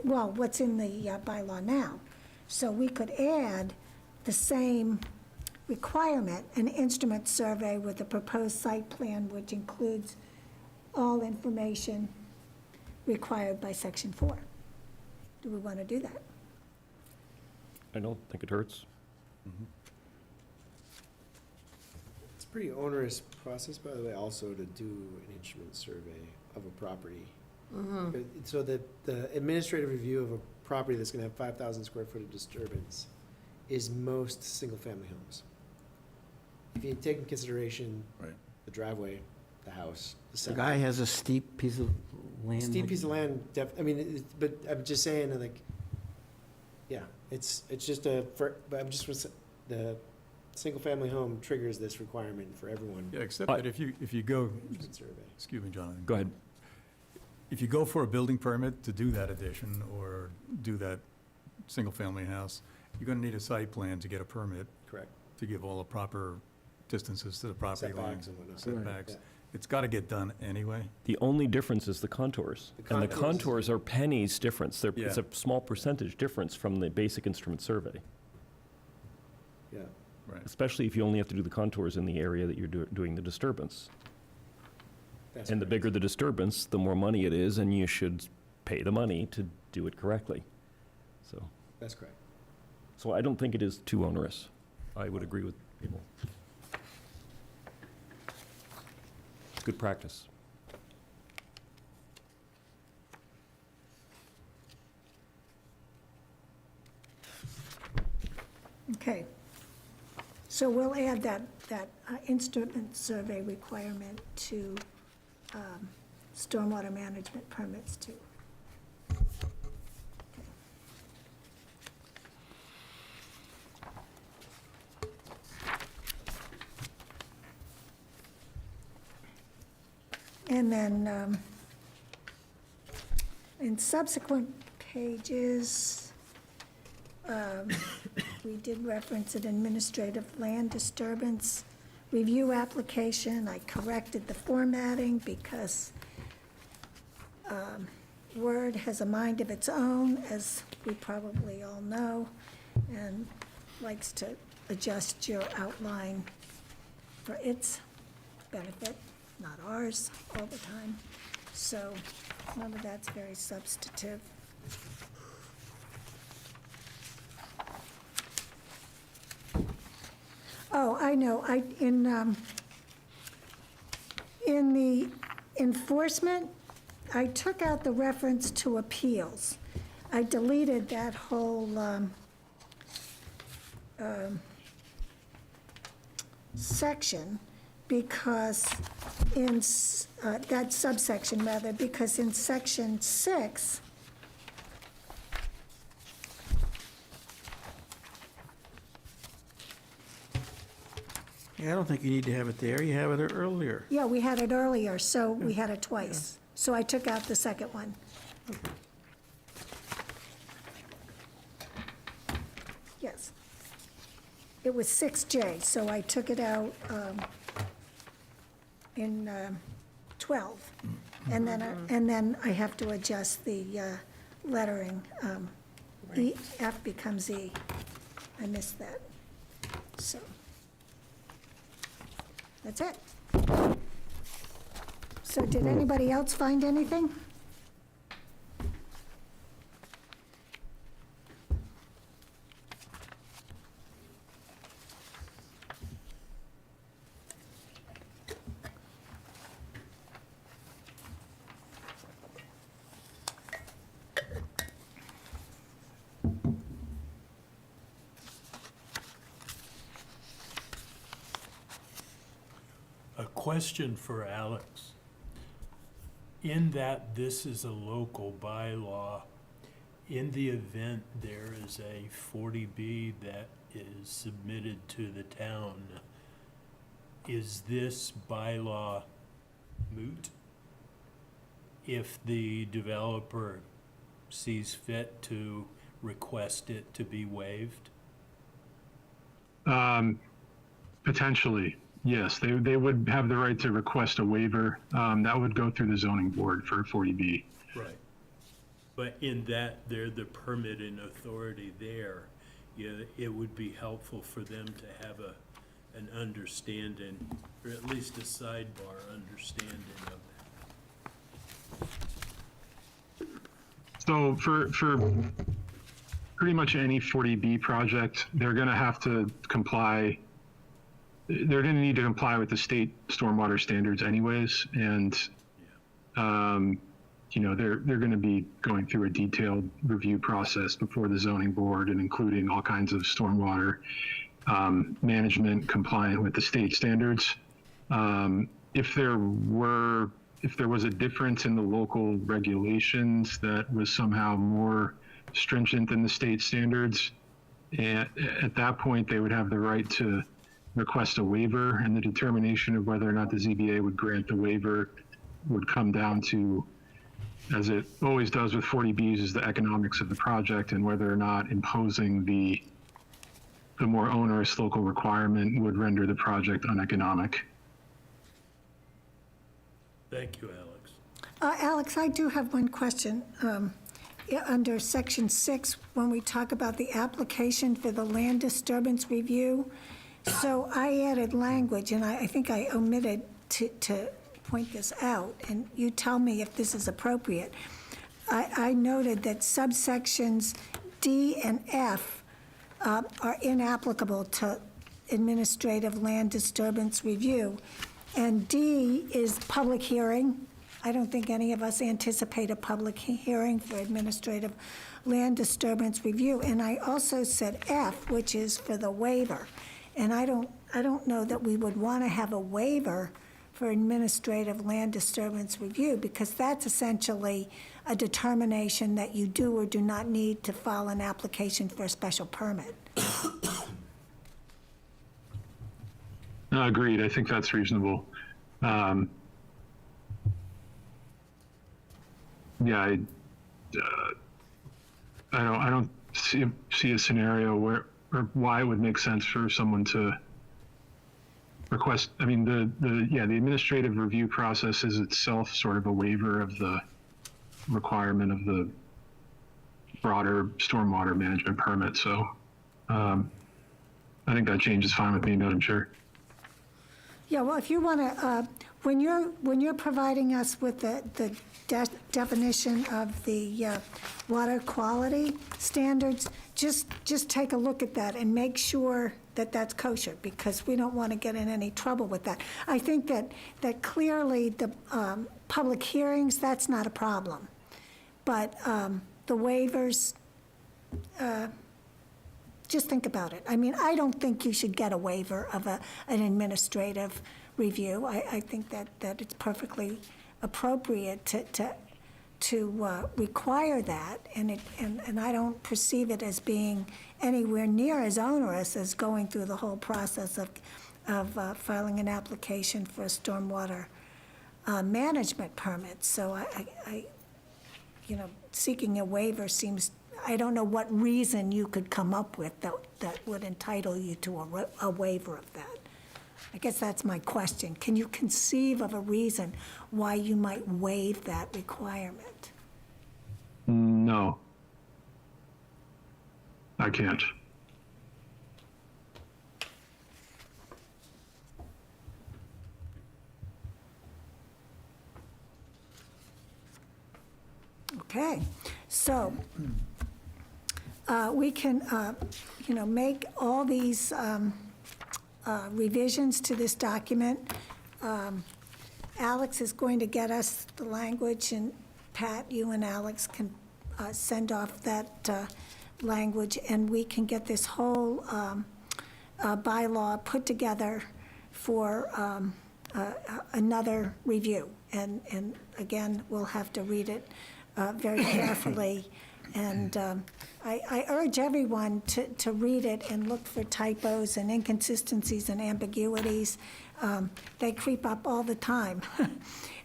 what's in the bylaw now. So we could add the same requirement, an instrument survey with a proposed site plan which includes all information required by section 4. Do we want to do that? I don't think it hurts. It's a pretty onerous process, by the way, also to do an instrument survey of a property. So the administrative review of a property that's gonna have 5,000 square foot of disturbance is most single-family homes. If you take in consideration Right. the driveway, the house, the The setback. guy has a steep piece of land. Steep piece of land, I mean, but I'm just saying, like, yeah, it's just but I'm just, the single-family home triggers this requirement for everyone. Yeah, except that if you go, Instrument survey. excuse me, Jonathan. Go ahead. If you go for a building permit to do that addition or do that single-family house, you're gonna need a site plan to get a permit Correct. to give all the proper distances to the property Setbacks lines. and whatnot. Setbacks. Yeah. It's gotta get done anyway. The only difference is the contours. The And the contours is- contours are pennies difference. It's Yeah. a small percentage difference from the basic instrument survey, Yeah. Right. especially if you only have to do the contours in the area that you're doing the disturbance. That's And the correct. bigger the disturbance, the more money it is, and you should pay the money to do it correctly. That's correct. So I don't think it is too onerous. I would agree with people. It's good practice. Okay. So we'll add that instrument survey requirement to stormwater management permits too. And then in subsequent pages, we did reference an administrative land disturbance review application. I corrected the formatting because Word has a mind of its own, as we probably all know, and likes to adjust your outline for its benefit, not ours, all the time. So none of that's very substantive. Oh, I know, in the enforcement, I took out the reference to appeals. I deleted that whole section because that subsection rather, because in section 6, Yeah, I don't think you need to have it there. You have it earlier. yeah, we had it earlier, so we had it twice. So I took out the second one. Yes. It was 6J, so I took it out in 12. And then I have to adjust the lettering. E, F becomes E. I missed that. So, that's it. So did anybody else find anything? A question for Alex. In that this is a local bylaw, in the event there is a 40B that is submitted to the town, is this bylaw moot? If the developer sees fit to request it to be waived? Potentially, yes. They would have the right to request a waiver. That would go through the zoning board for 40B. Right. But in that they're the permitting authority there, it would be helpful for them to have an understanding, or at least a sidebar understanding of that. So for pretty much any 40B project, they're going to have to comply. They're going to need to comply with the state stormwater standards anyways, and you know, they're going to be going through a detailed review process before the zoning board, and including all kinds of stormwater management compliant with the state standards. If there was a difference in the local regulations that was somehow more stringent than the state standards, at that point, they would have the right to request a waiver, and the determination of whether or not the ZBA would grant the waiver would come down to, as it always does with 40Bs, is the economics of the project and whether or not imposing the more onerous local requirement would render the project uneconomic. Thank you, Alex. Alex, I do have one question. Under Section 6, when we talk about the application for the land disturbance review, so I added language, and I think I omitted to point this out, and you tell me if this is appropriate. I noted that subsections D and F are inapplicable to administrative land disturbance review, and D is public hearing. I don't think any of us anticipate a public hearing for administrative land disturbance review. And I also said F, which is for the waiver. And I don't know that we would want to have a waiver for administrative land disturbance review, because that's essentially a determination that you do or do not need to file an application for a special permit. Agreed. I think that's reasonable. Yeah, I don't see a scenario where, or why it would make sense for someone to request. I mean, the administrative review process is itself sort of a waiver of the requirement of the broader stormwater management permit. So I think that change is fine with me, Madam Chair. Yeah, well, if you want to, when you're providing us with the definition of the water quality standards, just take a look at that and make sure that that's kosher, because we don't want to get in any trouble with that. I think that clearly the public hearings, that's not a problem. But the waivers, just think about it. I mean, I don't think you should get a waiver of an administrative review. I think that it's perfectly appropriate to require that, and I don't perceive it as being anywhere near as onerous as going through the whole process of filing an application for a stormwater management permit. So I seeking a waiver seems, I don't know what reason you could come up with that would entitle you to a waiver of that. I guess that's my question. Can you conceive of a reason why you might waive that requirement? No, I can't. Okay, so we can, make all these revisions to this document. Alex is going to get us the language, and Pat, you and Alex can send off that language, and we can get this whole bylaw put together for another review. And again, we'll have to read it very carefully. And I urge everyone to read it and look for typos and inconsistencies and ambiguities. They creep up all the time.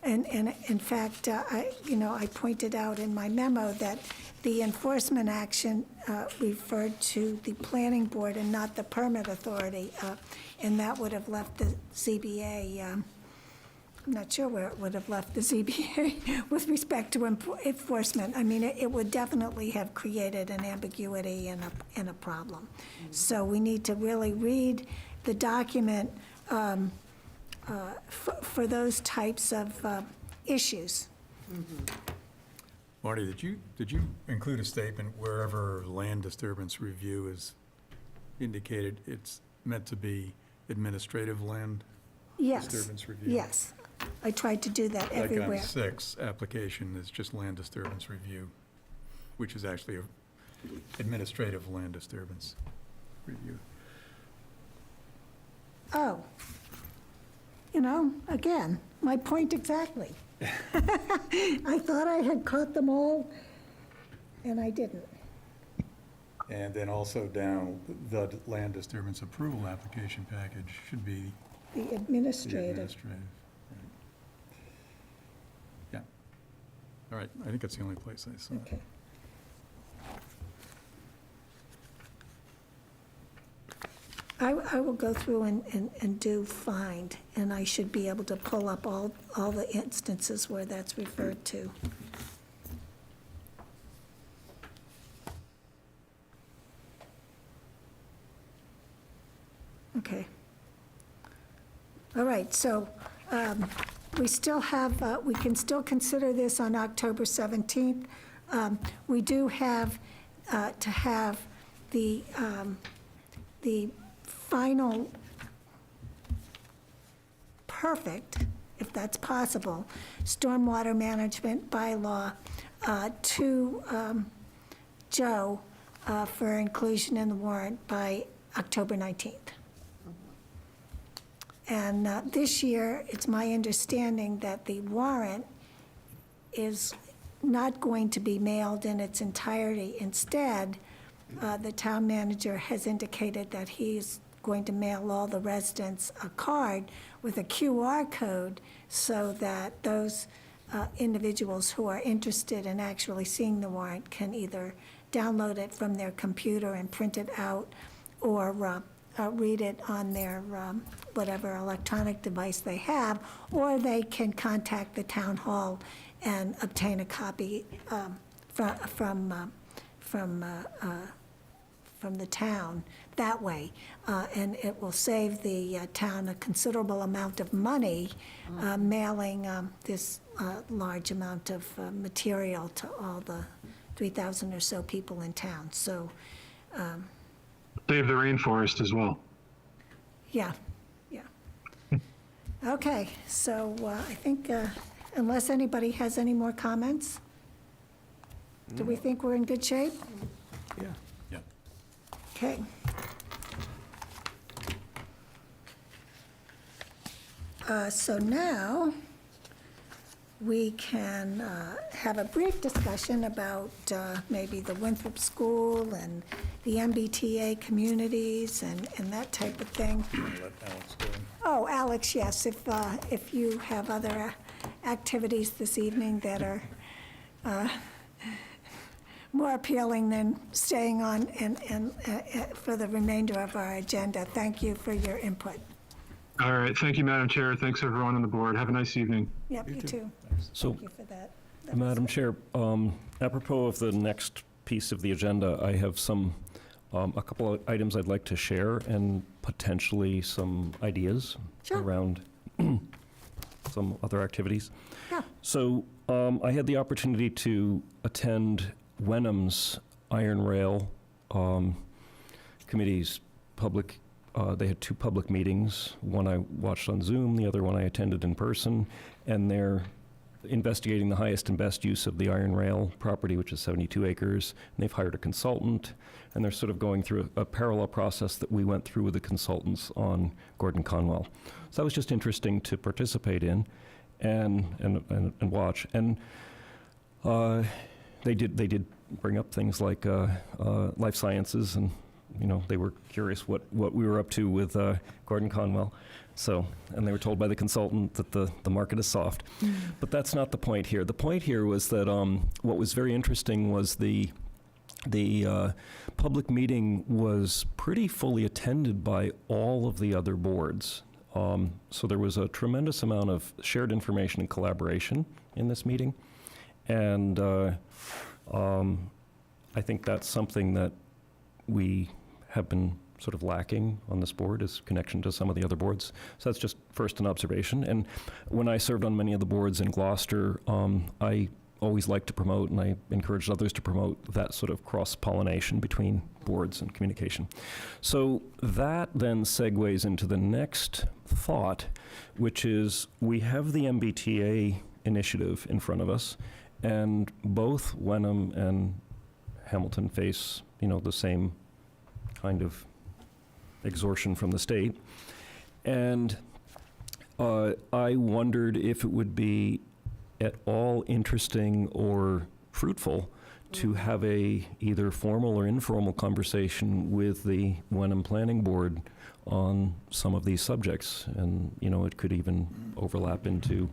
And in fact, I pointed out in my memo that the enforcement action referred to the planning board and not the permit authority, and that would have left the ZBA, I'm not sure where it would have left the ZBA with respect to enforcement. I mean, it would definitely have created an ambiguity and a problem. So we need to really read the document for those types of issues. Marty, did you include a statement wherever land disturbance review is indicated, it's meant to be administrative land Yes, disturbance review? yes. I tried to do that Like everywhere. on 6, application is just land disturbance review, which is actually a administrative land disturbance review. Oh, again, my point exactly. I thought I had caught them all, and I didn't. And then also down, the land disturbance approval application package should be The the administrative. administrative. Right. Yeah. All right, I think that's the only place I saw. Okay. I will go through and do find, and I should be able to pull up all the instances where that's referred to. Okay. All right, so we still have, we can still consider this on October 17th. We do have to have the final perfect, if that's possible, stormwater management bylaw to Joe for inclusion in the warrant by October 19th. And this year, it's my understanding that the warrant is not going to be mailed in its entirety. Instead, the town manager has indicated that he's going to mail all the residents a card with a QR code so that those individuals who are interested in actually seeing the warrant can either download it from their computer and print it out, or read it on their whatever electronic device they have, or they can contact the town hall and obtain a copy from the town that way. And it will save the town a considerable amount of money mailing this large amount of material to all the 3,000 or so people in town. So, Save the rainforest as well. yeah. Okay, so I think, unless anybody has any more comments, do we think we're in good shape? Yeah. Yeah. Okay. So now, we can have a brief discussion about maybe the Winthrop School and the MBTA communities and that type of thing. Let Alex go. Oh, Alex, yes, if you have other activities this evening that are more appealing than staying on and for the remainder of our agenda. Thank you for your input. All right. Thank you, Madam Chair. Thanks, everyone on the board. Have a nice evening. Yep, you too. So, Thank you for that. That was- Madam Chair, apropos of the next piece of the agenda, I have a couple of items I'd like to share and potentially some ideas Sure. around some other activities. Yeah. So I had the opportunity to attend Wenham's Iron Rail Committee's public, they had 2 public meetings. One I watched on Zoom, the other one I attended in person, and they're investigating the highest and best use of the Iron Rail property, which is 72 acres. And they've hired a consultant, and they're sort of going through a parallel process that we went through with the consultants on Gordon Conwell. So that was just interesting to participate in and watch. And they did bring up things like life sciences, and they were curious what we were up to with Gordon Conwell. So, and they were told by the consultant that the market is soft. But that's not the point here. The point here was that what was very interesting was the public meeting was pretty fully attended by all of the other boards. So there was a tremendous amount of shared information and collaboration in this meeting. And I think that's something that we have been sort of lacking on this board is connection to some of the other boards. So that's just first an observation. And when I served on many of the boards in Gloucester, I always liked to promote, and I encouraged others to promote, that sort of cross-pollination between boards and communication. So that then segues into the next thought, which is we have the MBTA initiative in front of us, and both Wenham and Hamilton face, the same kind of exhortation from the state. And I wondered if it would be at all interesting or fruitful to have a either formal or informal conversation with the Wenham Planning Board on some of these subjects. And, it could even overlap into,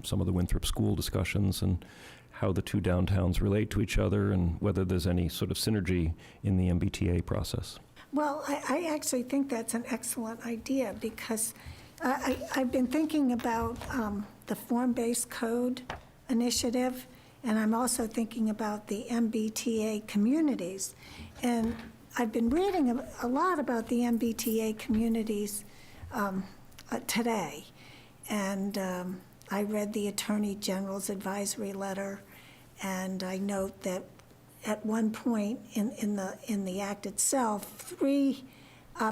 some of the Winthrop School discussions and how the two downtowns relate to each other and whether there's any sort of synergy in the MBTA process. Well, I actually think that's an excellent idea because I've been thinking about the form-based code initiative, and I'm also thinking about the MBTA communities. And I've been reading a lot about the MBTA communities today. And I read the Attorney General's advisory letter, and I note that at one point in the act itself, 3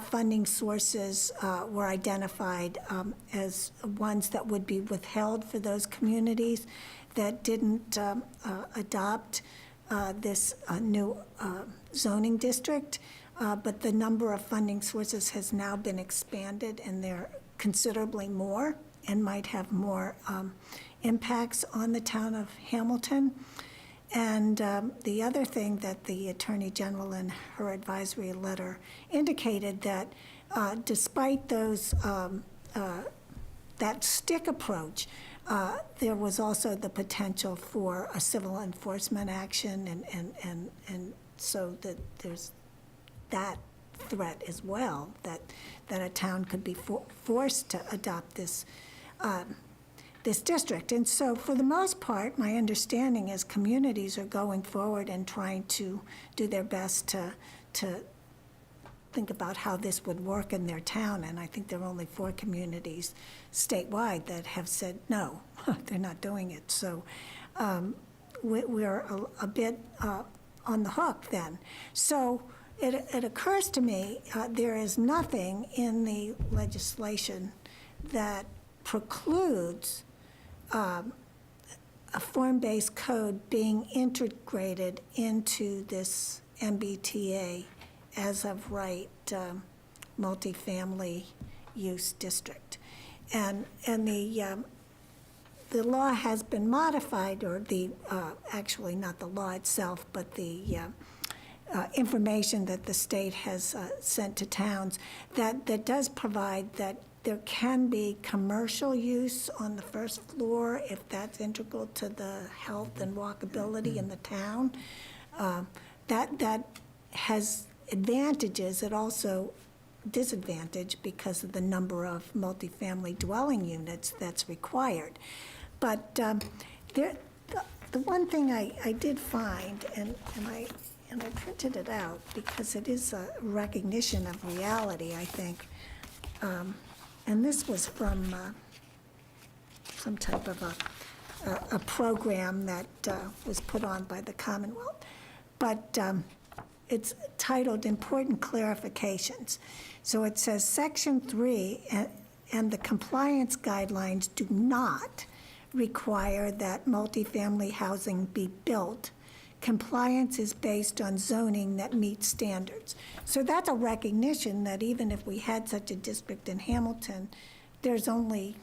funding sources were identified as ones that would be withheld for those communities that didn't adopt this new zoning district. But the number of funding sources has now been expanded, and they're considerably more and might have more impacts on the town of Hamilton. And the other thing that the Attorney General in her advisory letter indicated that despite those that stick approach, there was also the potential for a civil enforcement action, and so that there's that threat as well, that a town could be forced to adopt this this district. And so for the most part, my understanding is communities are going forward and trying to do their best to think about how this would work in their town. And I think there are only 4 communities statewide that have said no, they're not doing it. So we're a bit on the hook then. So it occurs to me there is nothing in the legislation that precludes a form-based code being integrated into this MBTA as of right multifamily use district. And the law has been modified, or actually not the law itself, but the information that the state has sent to towns that does provide that there can be commercial use on the first floor if that's integral to the health and walkability in the town. That has advantages. It also disadvantage because of the number of multifamily dwelling units that's required. But the one thing I did find, and I printed it out because it is a recognition of reality, I think. And this was from some type of a program that was put on by the Commonwealth. But it's titled Important Clarifications. So it says Section 3 and the compliance guidelines do not require that multifamily housing be built. Compliance is based on zoning that meets standards. So that's a recognition that even if we had such a district in Hamilton, there's only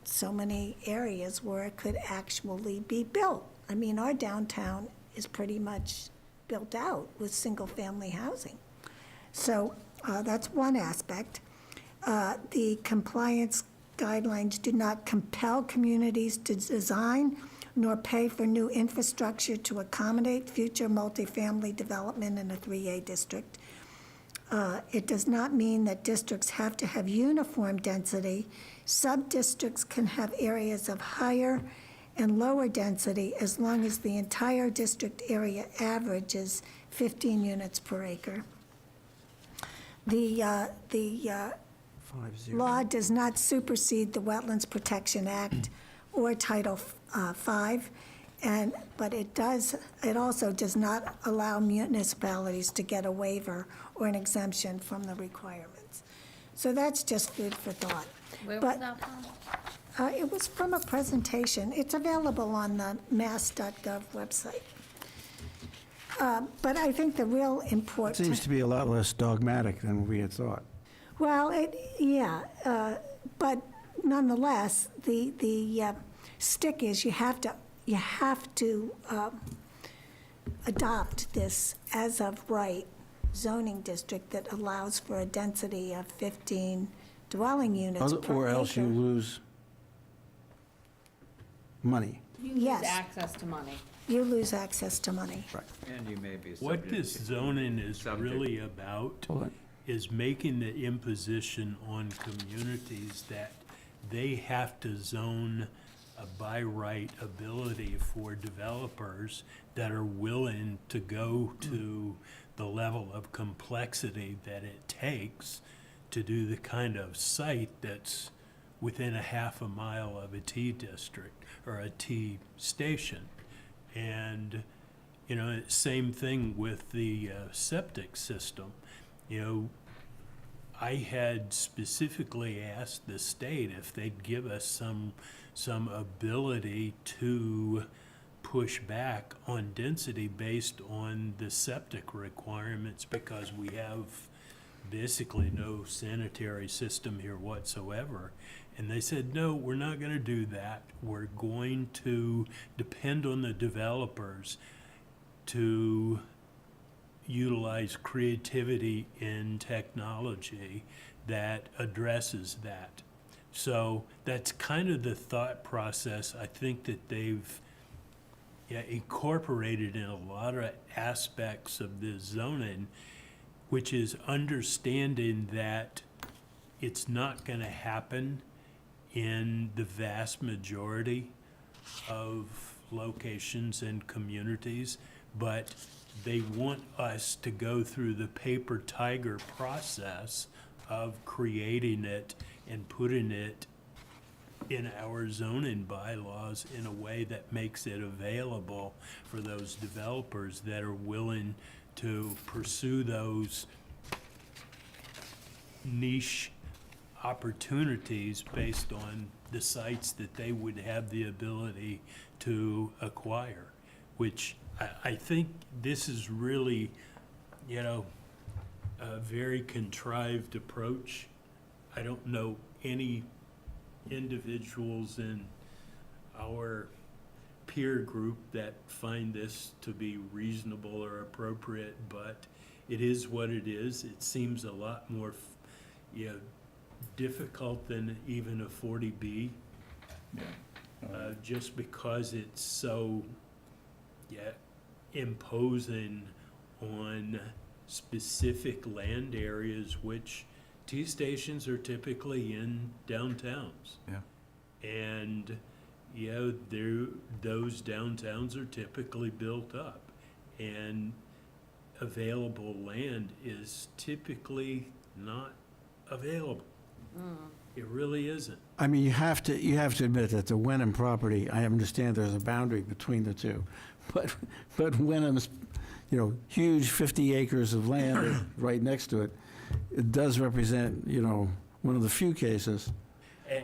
so many areas where it could actually be built. I mean, our downtown is pretty much built out with single-family housing. So that's one aspect. The compliance guidelines do not compel communities to design nor pay for new infrastructure to accommodate future multifamily development in a 3A district. It does not mean that districts have to have uniform density. Sub-districts can have areas of higher and lower density as long as the entire district area averages 15 units per acre. the 5-0. law does not supersede the Wetlands Protection Act or Title V, but it also does not allow municipalities to get a waiver or an exemption from the requirements. So that's just food for thought. Where was But that from? it was from a presentation. It's available on the mass.gov website. But I think the real It important. seems to be a lot less dogmatic than we had thought. Well, but nonetheless, the stick is you have to adopt this as of right zoning district that allows for a density of 15 dwelling units per acre. Or else you lose money. You lose Yes. access to money. You lose access to money. And you may be What this zoning is really about Hold on. is making the imposition on communities that they have to zone a by right ability for developers that are willing to go to the level of complexity that it takes to do the kind of site that's within a half a mile of a T district or a T station. And, you know, same thing with the septic system. You know, I had specifically asked the state if they'd give us some ability to push back on density based on the septic requirements, because we have basically no sanitary system here whatsoever. And they said, no, we're not going to do that. We're going to depend on the developers to utilize creativity in technology that addresses that. So that's kind of the thought process I think that they've incorporated in a lot of aspects of this zoning, which is understanding that it's not going to happen in the vast majority of locations and communities, but they want us to go through the paper tiger process of creating it and putting it in our zoning bylaws in a way that makes it available for those developers that are willing to pursue those niche opportunities based on the sites that they would have the ability to acquire, which I think this is really, you know, a very contrived approach. I don't know any individuals in our peer group that find this to be reasonable or appropriate, but it is what it is. It seems a lot more, difficult than even a 40B, just because it's so, imposing on specific land areas, which T stations are typically in downtowns. Yeah. And, those downtowns are typically built up, and available land is typically not available. It really isn't. I mean, you have to admit that the Wenham property, I understand there's a boundary between the two, but Wenham's, huge 50 acres of land right next to it, it does represent, one of the few cases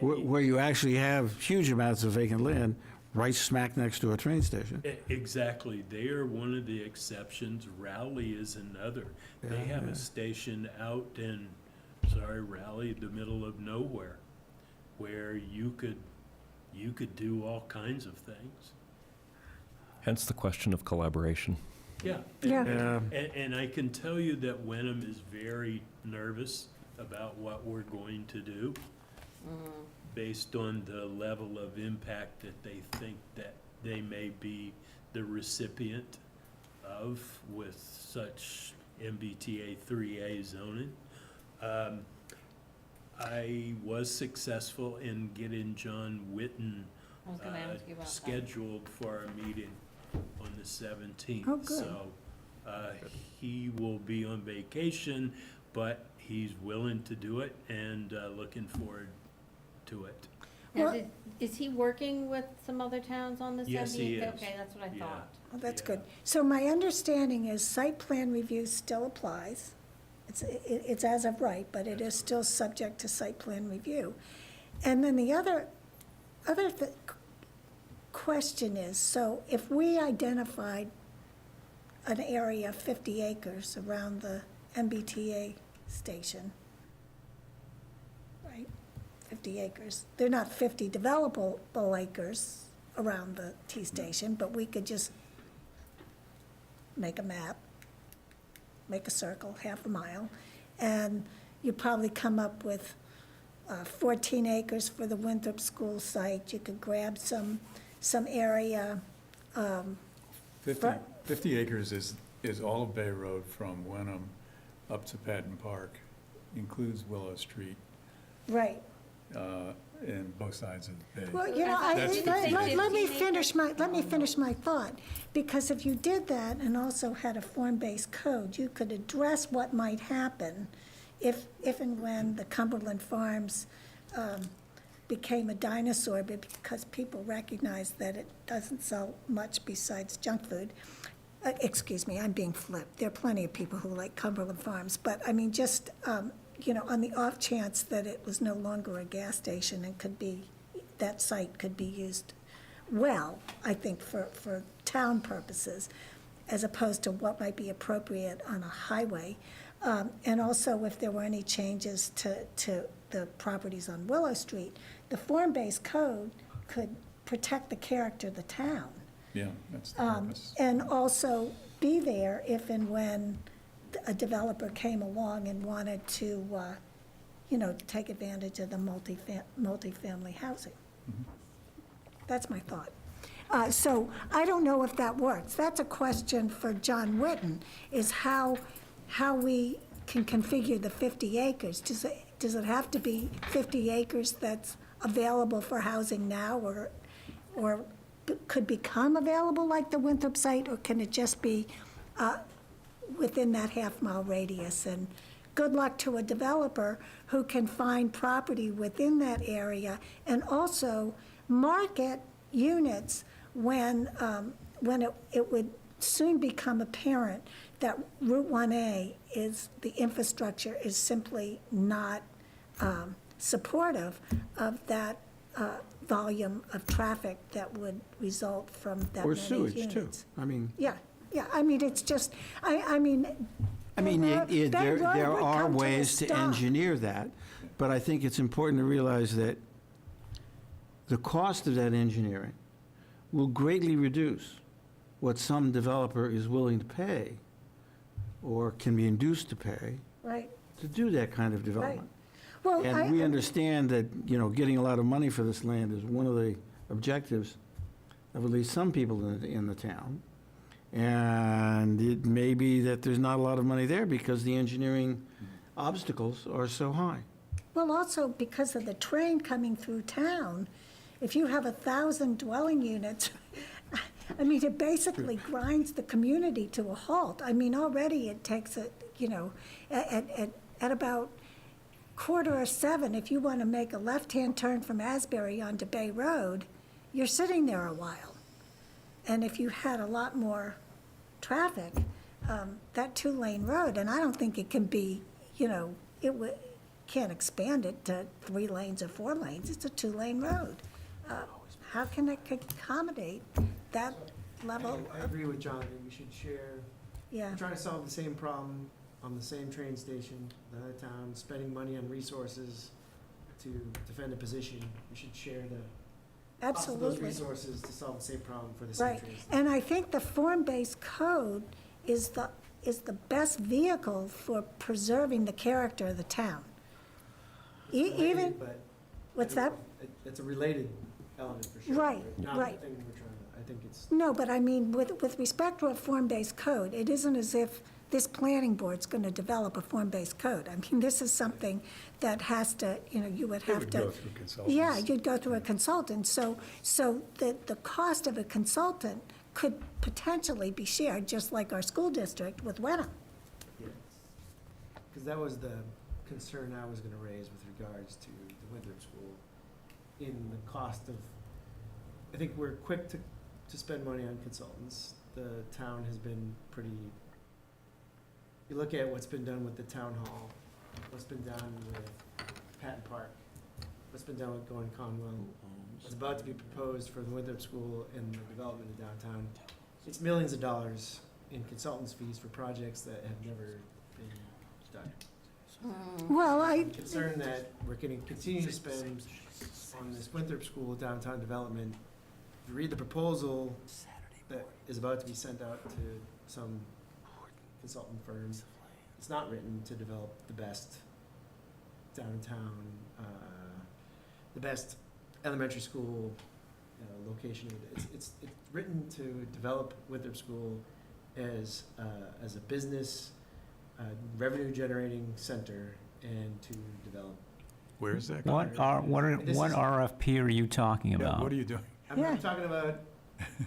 where you actually have huge amounts of vacant land right smack next to a train station. Exactly. They are one of the exceptions. Rowley is another. They have a station out in, Rowley, the middle of nowhere, where you could do all kinds of things. Hence the question of collaboration. Yeah. Yeah. And I can tell you that Wenham is very nervous about what we're going to do, based on the level of impact that they think that they may be the recipient of with such MBTA 3A zoning. I was successful in getting John Witten I was gonna ask you about that. scheduled for our meeting on the 17th. Oh, good. So he will be on vacation, but he's willing to do it and looking forward to it. Now, Well- is he working with some other towns on this? Yes, he MBTA? is. Okay, that's what I Yeah. thought. Oh, that's Yeah. good. So my understanding is site plan review still applies. It's as of right, but it is still subject to site plan review. And then the other question is, so if we identified an area of 50 acres around the MBTA station, right? 50 acres. They're not 50 developable acres around the T station, but we could just make a map, make a circle, half a mile, and you'd probably come up with 14 acres for the Winthrop School site. You could grab some area. 50 acres is all of Bay Road from Wenham up to Patton Park, includes Willow Street, Right. and both sides of the bay. Well, you know, That's let me 15 finish my thought, because if you did that and also had a form-based code, you could address what might happen if and when the Cumberland Farms became a dinosaur, because people recognize that it doesn't sell much besides junk food. Excuse me, I'm being flipped. There are plenty of people who like Cumberland Farms, but I mean, just, you know, on the off chance that it was no longer a gas station and could be, that site could be used well, I think, for town purposes, as opposed to what might be appropriate on a highway. And also, if there were any changes to the properties on Willow Street, the form-based code could protect the character of the town. Yeah, that's the purpose. And also be there if and when a developer came along and wanted to, you know, take advantage of the multifamily housing. That's my thought. So I don't know if that works. That's a question for John Whitten, is how we can configure the 50 acres. Does it have to be 50 acres that's available for housing now, or could become available like the Winthrop site, or can it just be within that half-mile radius? And good luck to a developer who can find property within that area and also market units when it would soon become apparent that Route 1A the infrastructure is simply not supportive of that volume of traffic that would result from that Or many sewage, too. units. I mean, Yeah, I mean, it's just, I mean. there that road would are come a ways to stop. engineer that, but I think it's important to realize that the cost of that engineering will greatly reduce what some developer is willing to pay, or can be induced to pay, Right, to do that kind of development. well, And we understand that, you know, getting a lot of money for this land is one of the objectives of at least some people in the town. And it may be that there's not a lot of money there because the engineering obstacles are so high. well, also because of the train coming through town, if you have 1,000 dwelling units, I mean, it basically grinds the community to a halt. I mean, already it takes at about 6:45, if you want to make a left-hand turn from Asbury onto Bay Road, you're sitting there a while. And if you had a lot more traffic, that two-lane road, and I don't think it can be, can't expand it to 3 lanes or 4 lanes. It's a 2-lane road. How can it accommodate that level? I agree with John that we should share, Yeah, we're trying to solve the same problem on the same train station, the other town, spending money on resources to defend a position. We should share the cost of those absolutely. resources to solve the same problem for the same Right. train station. And I think the form-based code is the best vehicle for preserving the character of the town. Even, But what's that? It's a related element for sure. Right, Not right. the thing we're trying to, I think it's, No, but I mean, with respect to a form-based code, it isn't as if this planning board's going to develop a form-based code. I mean, this is something that has to, you would It have would to. go through consultants. Yeah, you'd go through a consultant. So the cost of a consultant could potentially be shared, just like our school district with Wenham. because that was the concern I was gonna raise with regards to the Winthrop School in the cost of, I think we're quick to spend money on consultants. The town has been pretty, you look at what's been done with the town hall, what's been done with Patton Park, what's been done with Gordon Conwell, what's about to be proposed for the Winthrop School and the development of downtown. It's millions of dollars in consultants' fees for projects that have never been done. Well, I'm concerned that we're gonna continue to spend on this Winthrop School downtown development. If you read the proposal that is about to be sent out to some consultant firm, it's not written to develop the best downtown, the best elementary school, location. It's written to develop Winthrop School as a business, revenue-generating center, and to develop. Where is that? What This is- RFP are you talking Yeah, about? what are you doing? I'm Yeah. talking about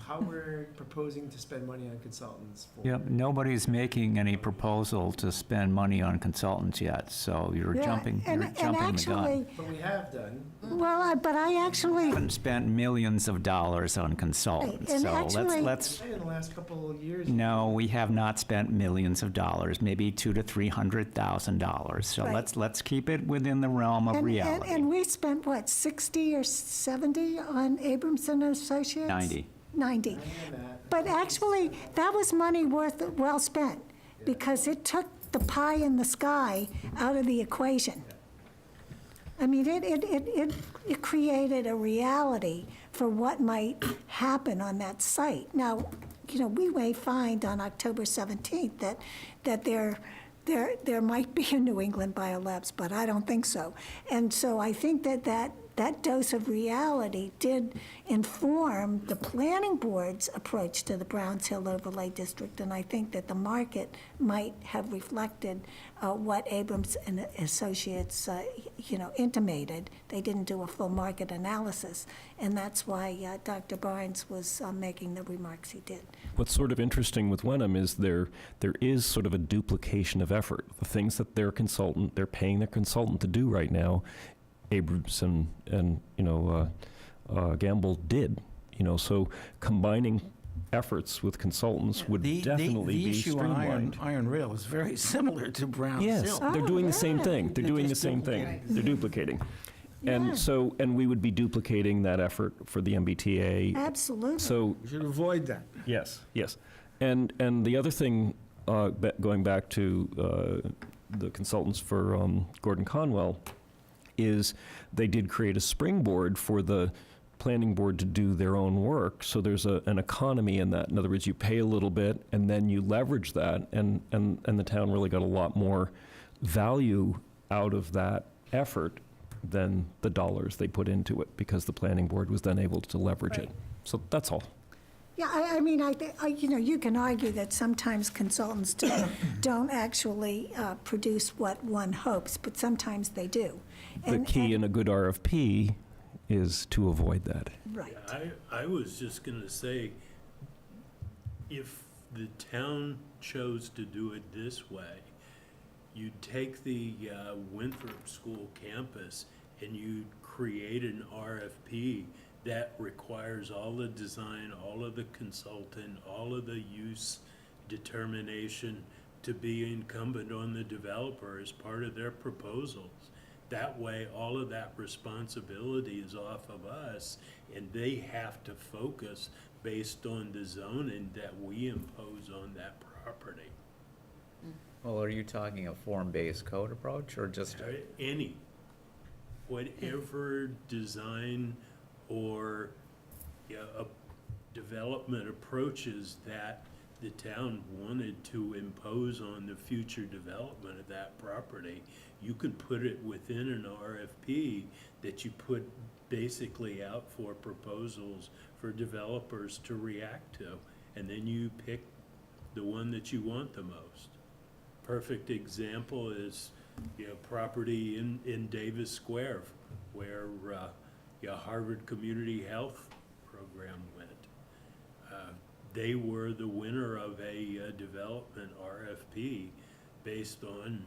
how we're proposing to spend money on consultants for. Yep, nobody's making any proposal to spend money on consultants yet, so you're yeah, jumping and the gun. actually, But we have done. well, but I actually, Haven't spent millions of dollars on consultants, and so actually- let's, In the last couple of years. no, we have not spent millions of dollars, maybe $200,000 to $300,000. So Right. let's keep it within the realm of reality. and we spent, what, 60 or 70 on Abramson and Associates? 90. 90. But actually, that was money well spent, because it took the pie in the sky out of the equation. I mean, it created a reality for what might happen on that site. Now, we may find on October 17th that there might be a New England Biolabs, but I don't think so. And so I think that dose of reality did inform the planning board's approach to the Browns Hill Overlay District, and I think that the market might have reflected what Abrams and Associates, intimated. They didn't do a full market analysis, and that's why Dr. Barnes was making the remarks he did. What's sort of interesting with Wenham is there is sort of a duplication of effort. The things that they're paying their consultant to do right now, Abrams and Gamble did. So combining efforts with consultants would definitely The be issue on streamlined. Iron Rail is very similar to Browns Yes, Hill. they're doing the same yeah. thing. They're doing the just same thing. duplicating. They're duplicating. Yeah. And we would be duplicating that effort for the MBTA. Absolutely. So We should avoid that. yes. And the other thing, going back to the consultants for Gordon Conwell, is they did create a springboard for the planning board to do their own work. So there's an economy in that. In other words, you pay a little bit and then you leverage that, and the town really got a lot more value out of that effort than the dollars they put into it, because the planning board was then able to leverage it. So that's all. Yeah, I mean, you can argue that sometimes consultants don't actually produce what one hopes, but sometimes they do. The key in a good RFP is to avoid that. Right. I was just gonna say, if the town chose to do it this way, you'd take the Winthrop School campus and you'd create an RFP that requires all the design, all of the consultant, all of the use determination to be incumbent on the developer as part of their proposals. That way, all of that responsibility is off of us, and they have to focus based on the zoning that we impose on that property. Well, are you talking a form-based code approach, or just? Whatever design or development approaches that the town wanted to impose on the future development of that property, you could put it within an RFP that you put basically out for proposals for developers to react to, and then you pick the one that you want the most. Perfect example is property in Davis Square where Harvard Community Health Program went. They were the winner of a development RFP based on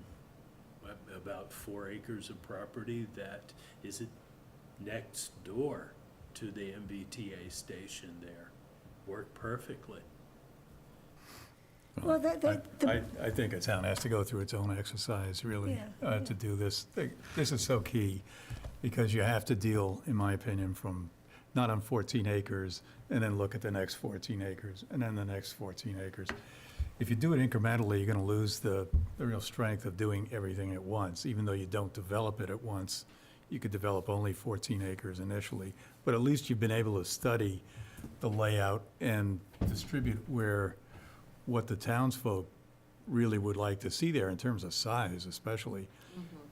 about 4 acres of property that is next door to the MBTA station there. Work perfectly. Well, I think a town has to go through its own exercise, really, Yeah. to do this. This is so key, because you have to deal, in my opinion, from, not on 14 acres, and then look at the next 14 acres, and then the next 14 acres. If you do it incrementally, you're gonna lose the real strength of doing everything at once. Even though you don't develop it at once, you could develop only 14 acres initially, but at least you've been able to study the layout and distribute what the townsfolk really would like to see there in terms of size especially.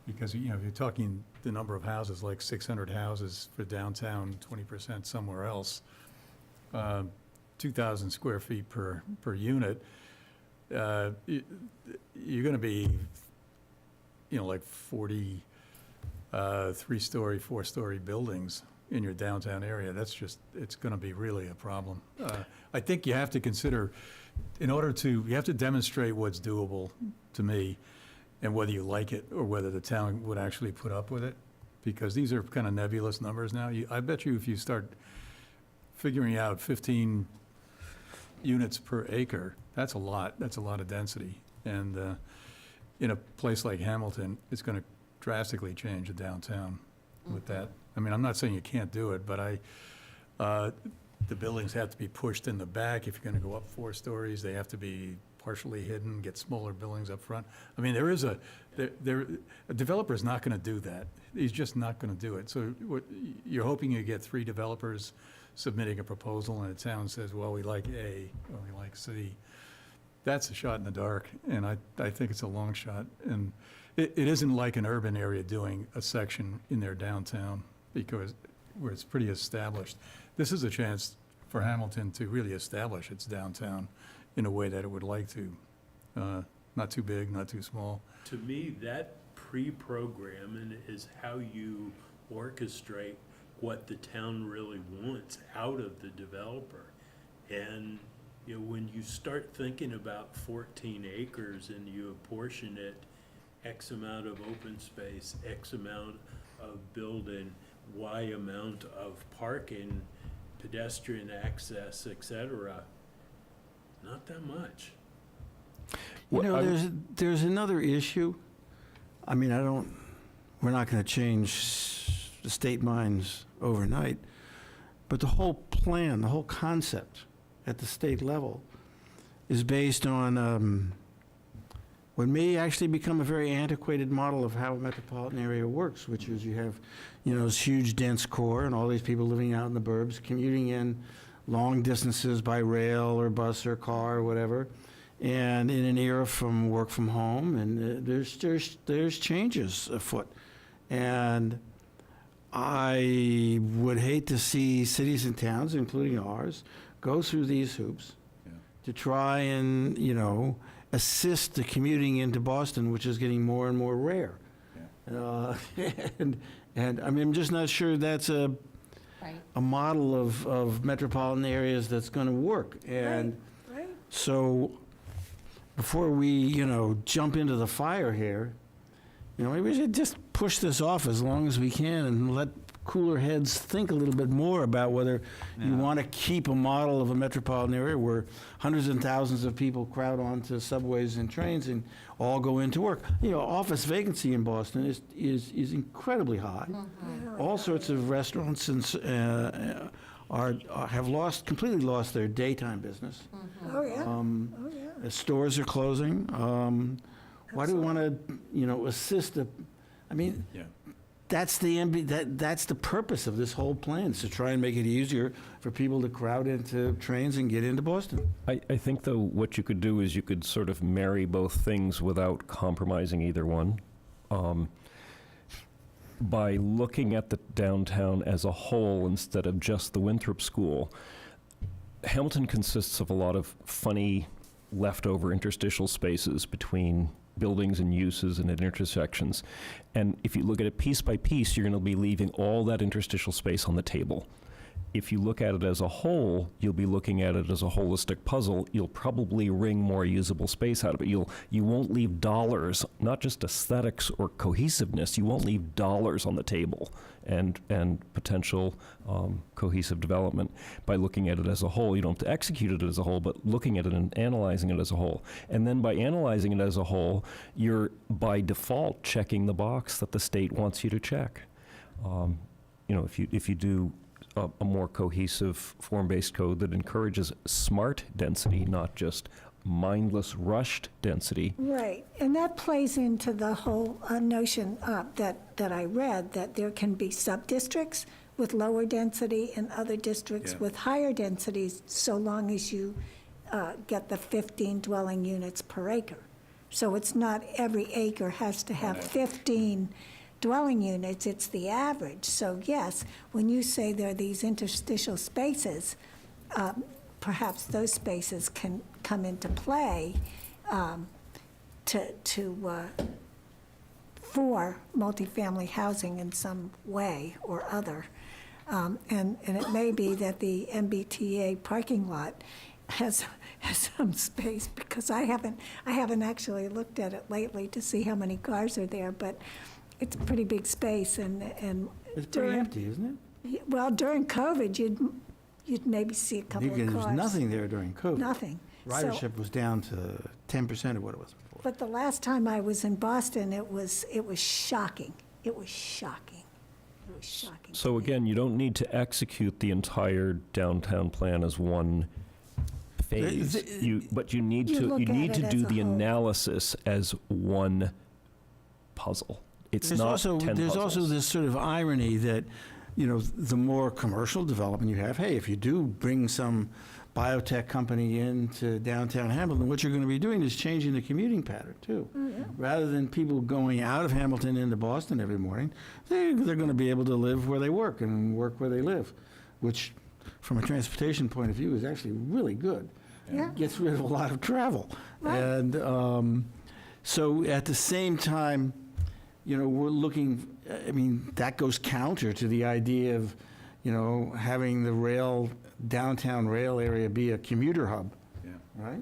Because, you know, if you're talking the number of houses, like 600 houses for downtown, 20% somewhere else, 2,000 square feet per unit, you're gonna be, you know, like 40 3-story, 4-story buildings in your downtown area. That's just, it's gonna be really a problem. I think you have to consider, you have to demonstrate what's doable to me, and whether you like it, or whether the town would actually put up with it, because these are kind of nebulous numbers now. I bet you if you start figuring out 15 units per acre, that's a lot of density. And in a place like Hamilton, it's gonna drastically change the downtown with that. I mean, I'm not saying you can't do it, but the buildings have to be pushed in the back. If you're gonna go up 4 stories, they have to be partially hidden, get smaller buildings up front. I mean, a developer's not gonna do that. He's just not gonna do it. So you're hoping you get 3 developers submitting a proposal, and the town says, well, we like A, or we like C. That's a shot in the dark, and I think it's a long shot. And it isn't like an urban area doing a section in their downtown, because where it's pretty established. This is a chance for Hamilton to really establish its downtown in a way that it would like to. Not too big, not too small. To me, that pre-programming is how you orchestrate what the town really wants out of the developer. And, you know, when you start thinking about 14 acres and you apportion it, X amount of open space, X amount of building, Y amount of parking, pedestrian access, et cetera, not that much. You know, there's another issue. I mean, we're not going to change the state mines overnight, but the whole plan, the whole concept at the state level is based on what may actually become a very antiquated model of how a metropolitan area works, which is you have, you know, this huge dense core and all these people living out in the burbs, commuting in long distances by rail or bus or car or whatever, and in an era from work from home, and there's changes afoot. And I would hate to see cities and towns, including ours, go through these hoops to try and, you know, assist the commuting into Boston, which is getting more and more rare. And I mean, I'm just not sure that's a model of metropolitan areas that's going to work. And Right. so before we, you know, jump into the fire here, you know, maybe we should just push this off as long as we can and let cooler heads think a little bit more about whether you want to keep a model of a metropolitan area where hundreds and thousands of people crowd onto subways and trains and all go into work. You know, office vacancy in Boston is incredibly high. All sorts of restaurants and have completely lost their daytime business. Oh, yeah. Oh, yeah. Stores are closing. Why do we want to, you know, assist I mean, that's the purpose of this whole plan, is to try and make it easier for people to crowd into trains and get into Boston. I think, though, what you could do is you could sort of marry both things without compromising either one. By looking at the downtown as a whole instead of just the Winthrop School, Hamilton consists of a lot of funny leftover interstitial spaces between buildings and uses and at intersections. And if you look at it piece by piece, you're going to be leaving all that interstitial space on the table. if you look at it as a whole, you'll be looking at it as a holistic puzzle. You'll probably wring more usable space out of it. You won't leave dollars, not just aesthetics or cohesiveness, you won't leave dollars on the table and potential cohesive development by looking at it as a whole. You don't have to execute it as a whole, but looking at it and analyzing it as a whole. And then by analyzing it as a whole, you're by default checking the box that the state wants you to check. If you do a more cohesive form-based code that encourages smart density, not just mindless, rushed density. Right, and that plays into the whole notion that I read, that there can be sub-districts with lower density and other districts with higher densities, so long as you get the 15 dwelling units per acre. So it's not every acre has to have 15 dwelling units, it's the average. So yes, when you say there are these interstitial spaces, perhaps those spaces can come into play for multifamily housing in some way or other. And it may be that the MBTA parking lot has some space, because I haven't actually looked at it lately to see how many cars are there, but it's a pretty big space, and It's pretty empty, isn't it? well, during COVID, you'd maybe see a couple of cars. There was nothing there during COVID. Nothing. So- Ridership was down to 10% of what it was before. But the last time I was in Boston, it was shocking. It was shocking. It was shocking. So to me. again, you don't need to execute the entire downtown plan as one phase. But you need You to look at do it as a the whole. analysis as one puzzle. It's There's not also 10 There's also puzzles. this sort of irony that, the more commercial development you have, hey, if you do bring some biotech company into downtown Hamilton, what you're going to be doing is changing the commuting pattern, too. Rather than people going out of Hamilton into Boston every morning, they're going to be able to live where they work and work where they live, which, from a transportation point of view, is actually really good. Yeah. Gets rid of a lot of travel. Right. And so at the same time, we're looking, that goes counter to the idea of, having the downtown rail area be a commuter hub, right?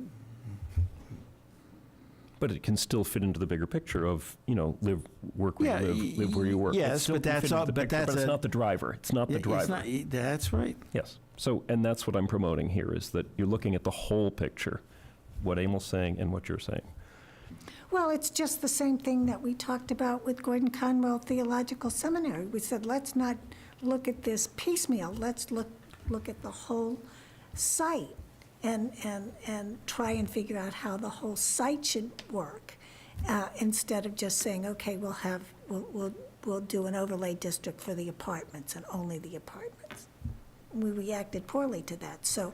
But it can still fit into the bigger picture of, live, work where you live, live where you work. It yes, still but can that's fit into all- the but picture, that's it's a- not the driver. It's not the driver. That's right. Yes. So, and that's what I'm promoting here, is that you're looking at the whole picture, what Emil's saying and what you're saying. Well, it's just the same thing that we talked about with Gordon Conwell Theological Seminary. We said, let's not look at this piecemeal. Let's look at the whole site and try and figure out how the whole site should work, instead of just saying, okay, we'll do an overlay district for the apartments and only the apartments. We reacted poorly to that. So,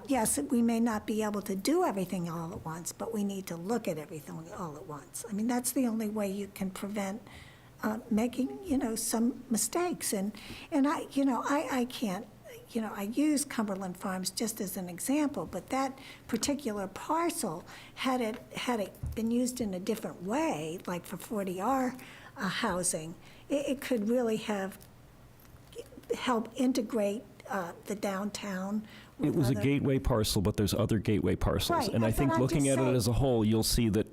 yes, we may not be able to do everything all at once, but we need to look at everything all at once. I mean, that's the only way you can prevent making, some mistakes. And I can't, I use Cumberland Farms just as an example, but that particular parcel, had it been used in a different way, like for 40R housing, it could really have help integrate the downtown. It was a gateway parcel, but there's other gateway parcels. Right, And I but think I'm looking just at it saying- as a whole, you'll see that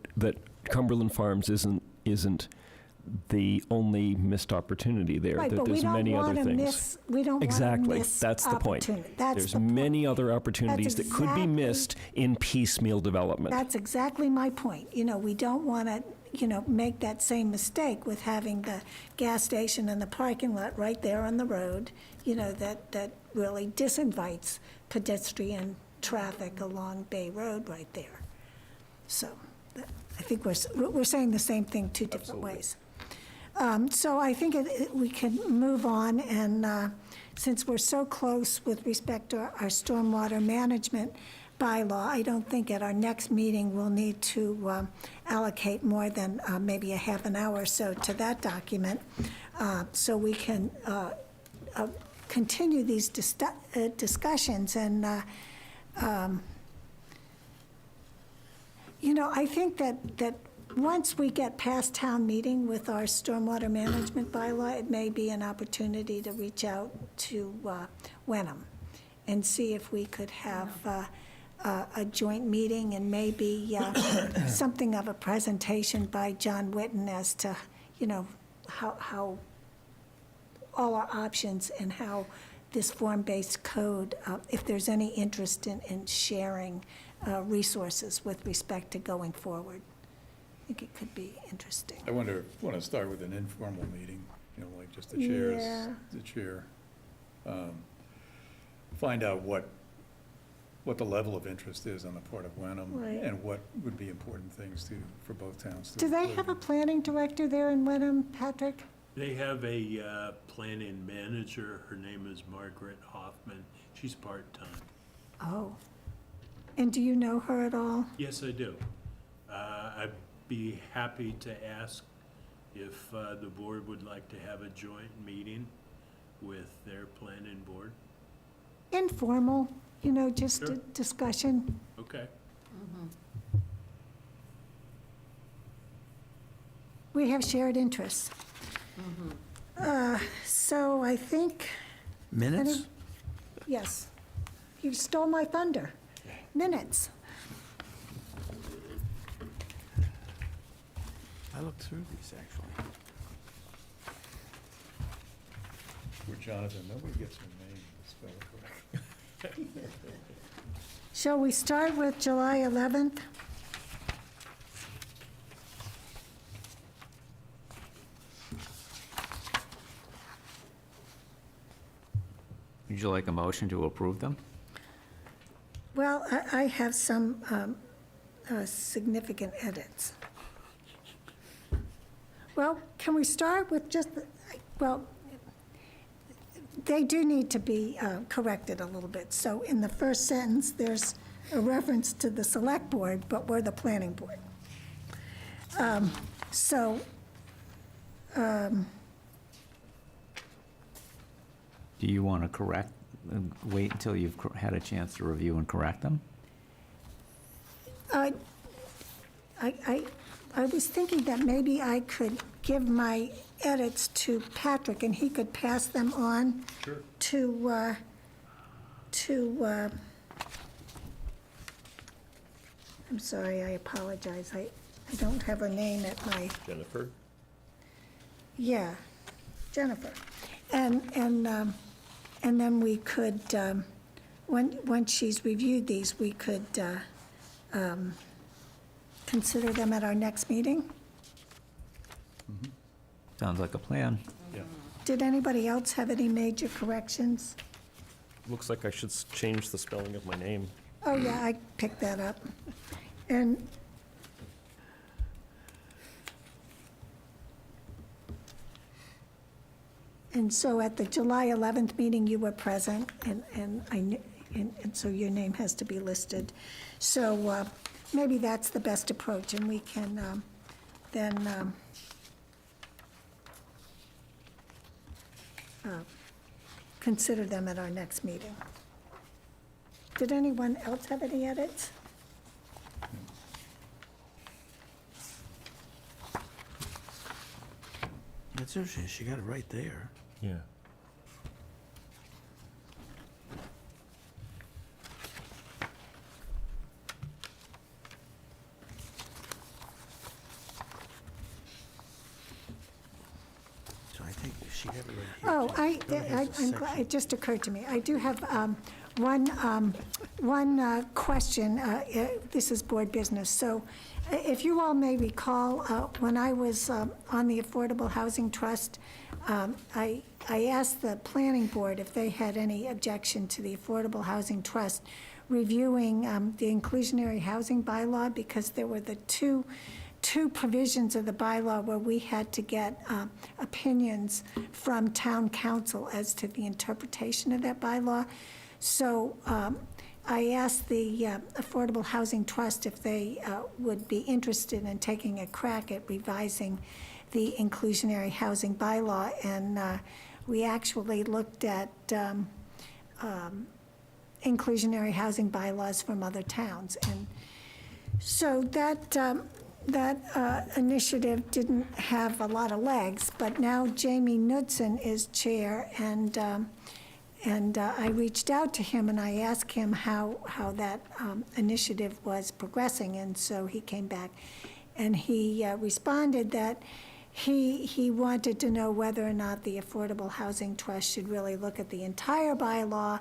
Cumberland Farms isn't the only missed opportunity there, Right, that but we there's don't many other want to things. miss, we don't want to Exactly, miss that's the point. opportunity. That's There's the point. many other opportunities that could be exactly- missed in piecemeal development. That's exactly my point. We don't want to, make that same mistake with having the gas station and the parking lot right there on the road, that really disinvites pedestrian traffic along Bay Road right there. So I think we're saying the same thing two different ways. So I think we can move on, and since we're so close with respect to our stormwater management bylaw, I don't think at our next meeting we'll need to allocate more than maybe a half an hour or so to that document, so we can continue these discussions. And I think that once we get past town meeting with our stormwater management bylaw, it may be an opportunity to reach out to Wenham and see if we could have a joint meeting and maybe something of a presentation by John Whitten as to, how all our options and how this form-based code, if there's any interest in sharing resources with respect to going forward. I think it could be interesting. I want to start with an informal meeting, like just the chairs, Yeah. the chair. Find out what the level of interest is on the part of Wenham, Right. and what would be important things for both towns to. Do they have a planning director there in Wenham, Patrick? They have a planning manager. Her name is Margaret Hoffman. She's part-time. Oh. And do you know her at all? Yes, I do. I'd be happy to ask if the board would like to have a joint meeting with their planning board. Informal, just a Sure. discussion. Okay. We have shared interests. So I think, Minutes? yes, you stole my thunder. Minutes. I looked through these, actually. For Jonathan, nobody gets your name spelled correct. Shall we start with July 11th? Would you like a motion to approve them? Well, I have some significant edits. Well, can we start with just, they do need to be corrected a little bit. So in the first sentence, there's a reference to the select board, but we're the planning board. Do you want to correct, wait until you've had a chance to review and correct them? I was thinking that maybe I could give my edits to Patrick, and he could pass them on to, I'm sorry, I apologize, I don't have her name at my, Jennifer? yeah, Jennifer. And then we could, once she's reviewed these, we could consider them at our next meeting. Sounds like a plan. Yeah. Did anybody else have any major corrections? Looks like I should change the spelling of my name. Oh, yeah, I picked that up. And so at the July 11th meeting, you were present, and so your name has to be listed. So maybe that's the best approach, and we can then consider them at our next meeting. Did anyone else have any edits? That's interesting, she got it right there. Yeah. So I think she got it right here. Oh, too. Go ahead, it's a I'm glad, section. it just occurred to me. I do have one question. This is board business. So if you all may recall, when I was on the Affordable Housing Trust, I asked the planning board if they had any objection to the Affordable Housing Trust reviewing the inclusionary housing bylaw, because there were the two provisions of the bylaw where we had to get opinions from town council as to the interpretation of that bylaw. So I asked the Affordable Housing Trust if they would be interested in taking a crack at revising the inclusionary housing bylaw, and we actually looked at inclusionary housing bylaws from other towns. And so that initiative didn't have a lot of legs, but now Jamie Knudsen is chair, and I reached out to him and I asked him how that initiative was progressing, and so he came back and he responded that he wanted to know whether or not the Affordable Housing Trust should really look at the entire bylaw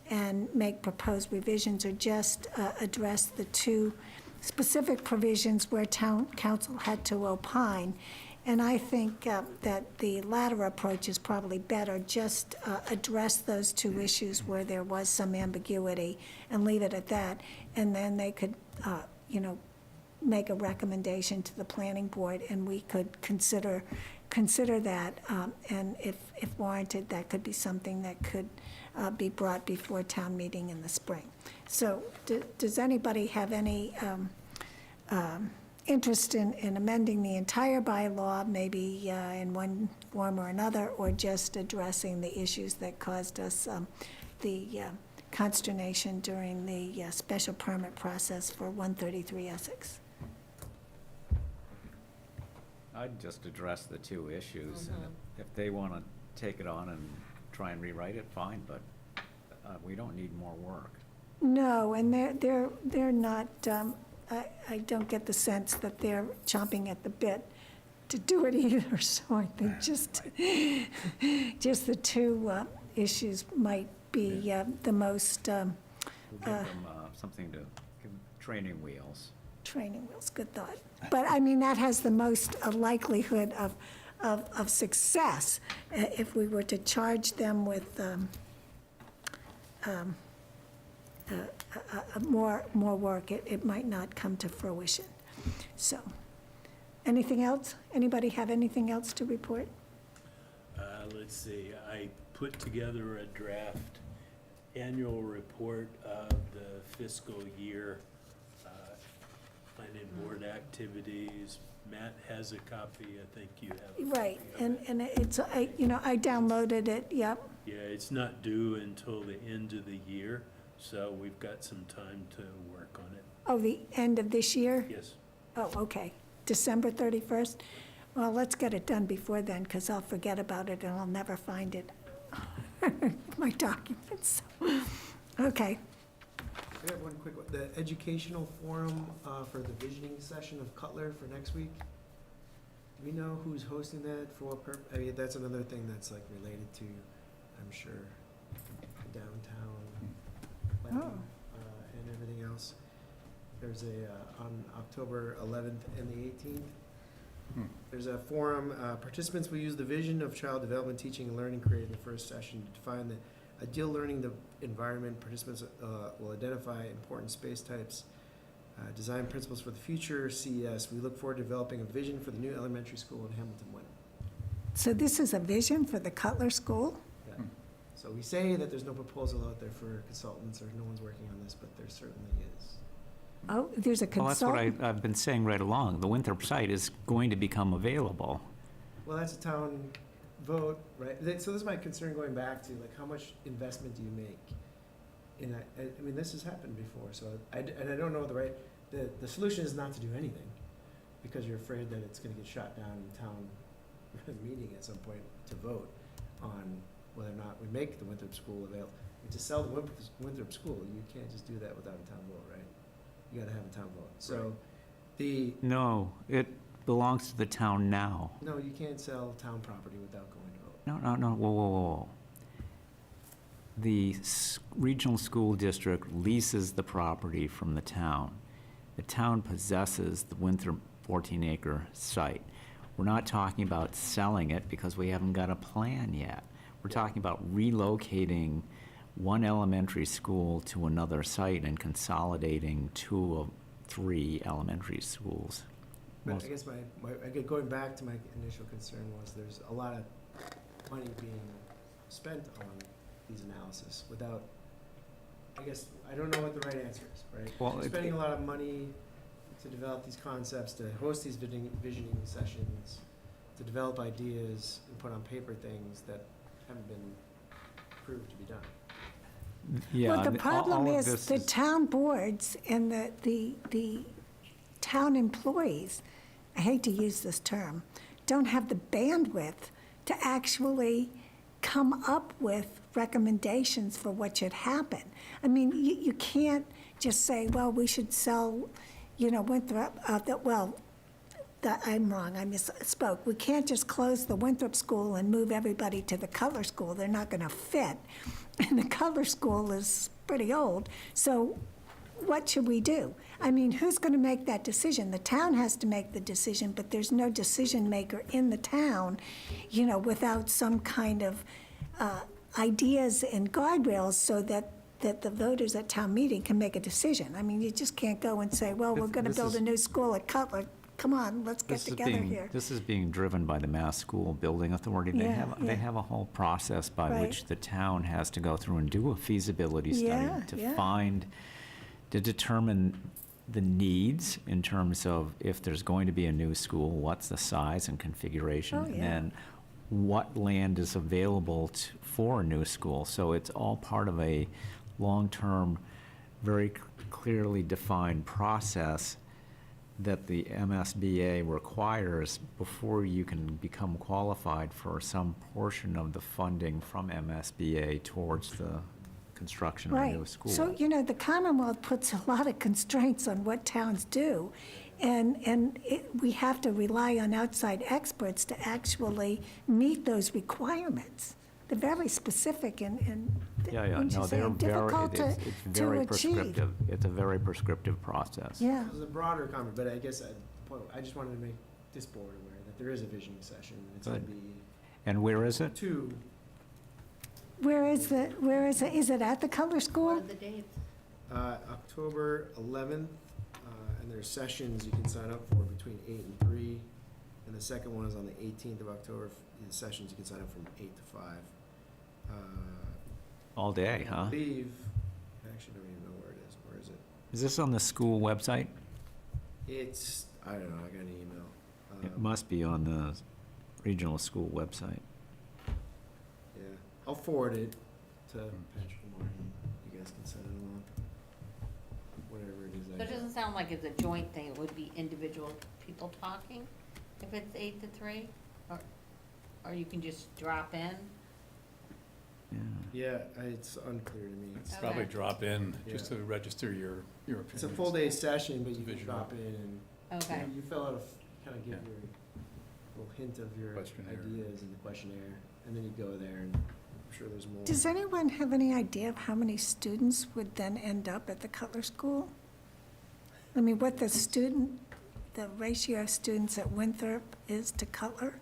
and make proposed revisions, or just address the two specific provisions where town council had to opine. And I think that the latter approach is probably better, just address those two issues where there was some ambiguity and leave it at that. And then they could, make a recommendation to the planning board, and we could consider that. And if warranted, that could be something that could be brought before town meeting in the spring. So does anybody have any interest in amending the entire bylaw, maybe in one form or another, or just addressing the issues that caused us the consternation during the special permit process for 133 Essex? I'd just address the two issues, and if they want to take it on and try and rewrite it, fine, but we don't need more work. No, and they're not, I don't get the sense that they're chomping at the bit to do it either, so I think just the two issues might be the most, We'll give them something to give them training wheels. training wheels, good thought. But I mean, that has the most likelihood of success. If we were to charge them with more work, it might not come to fruition. So, anything else? Anybody have anything else to report? Let's see, I put together a draft annual report of the fiscal year, planning board activities. Matt has a copy, I think you have. Right, and it's, I downloaded it, yep. Yeah, it's not due until the end of the year, so we've got some time to work on it. Oh, the end of this year? Yes. Oh, okay. December 31st? Well, let's get it done before then, because I'll forget about it and I'll never find it. My documents. Okay. I have one quick one. The educational forum for the visioning session of Cutler for next week. Do we know who's hosting that for I mean, that's another thing that's like related to, I'm sure, downtown planning, and everything else. There's on October 11th and the 18th. There's a forum. Participants will use the vision of child development, teaching, and learning created in the first session to define the ideal learning environment. Participants will identify important space types, design principles for the future, CES. We look forward to developing a vision for the new elementary school in Hamilton Wyndham. So this is a vision for the Cutler School? Yeah. So we say that there's no proposal out there for consultants, or no one's working on this, but there certainly is. Oh, there's a Well, that's what consultant? I've been saying right along. The Winthrop site is going to become available. Well, that's a town vote, right? So this is my concern going back to, like, how much investment do you make? And I mean, this has happened before, so I don't know the solution is not to do anything, because you're afraid that it's gonna get shot down in town meeting at some point to vote on whether or not we make the Winthrop School available. To sell the Winthrop School, you can't just do that without a town vote, right? You gotta have a town vote. So No, it belongs to the town now. no, you can't sell town property without going to vote. No, whoa. The regional school district leases the property from the town. The town possesses the Winthrop 14-acre site. We're not talking about selling it because we haven't got a plan yet. We're talking about relocating one elementary school to another site and consolidating 2 of 3 elementary schools. But I guess going back to my initial concern was there's a lot of money being spent on these analysis without, I guess, I don't know what the right answer is, right? Well, You're spending a lot of money to develop these concepts, to host these visioning sessions, to develop ideas and put on paper things that haven't been proved to be done. Yeah, Well, the all problem of is this the town boards and the town employees, I hate to use this term, don't have the bandwidth to actually come up with recommendations for what should happen. I mean, you can't just say, well, we should sell, Winthrop, I'm wrong, I misspoke. We can't just close the Winthrop School and move everybody to the Cutler School. They're not going to fit. And the Cutler School is pretty old. So what should we do? I mean, who's going to make that decision? The town has to make the decision, but there's no decision maker in the town, without some kind of ideas and guardrails so that the voters at town meeting can make a decision. I mean, you just can't go and say, well, we're going to build a new school at Cutler. Come on, let's get together here. This is being driven by the Mass School Building Authority. They have a whole process by Right. which the town has to go through and do a feasibility study to determine the needs in terms of if there's going to be a new school, what's the size and configuration, and then what land is available for a new school. So it's all part of a long-term, very clearly defined process that the MSBA requires before you can become qualified for some portion of the funding from MSBA towards the construction of a new school. So, the Commonwealth puts a lot of constraints on what towns do, and we have to rely on outside experts to actually meet those requirements. They're very specific and wouldn't you say, difficult to achieve. Prescriptive. It's a very prescriptive process. Yeah, It was a broader comment, but I guess I just wanted to make this board aware that there is a visioning session. It's going to be And where is it? 2. where is it? Is it at the Cutler What School? are the dates? October 11th, and there's sessions you can sign up for between 8 and 3. And the second one is on the 18th of October. The sessions you can sign up from 8 to 5. All day, I huh? believe, I actually don't even know where it is. Where is it? Is this on the school website? It's, I don't know, I got an email. It must be on the regional school website. Yeah, I'll forward it to Patrick and Martin. You guys can send it along. Whatever it is. So it doesn't sound like it's a joint thing, it would be individual people talking, if it's 8 to 3? Or you can just drop in? Yeah. Yeah, it's unclear to me. It's probably Okay. drop in, just Yeah. to register your opinions. It's a full day session, but you can Visual. drop in and Okay. you fill out kind of give Yeah. your little hint of your Questionnaire. ideas in the questionnaire, and then you go there, and I'm sure there's more. Does anyone have any idea of how many students would then end up at the Cutler School? I mean, what the ratio of students at Winthrop is to Cutler?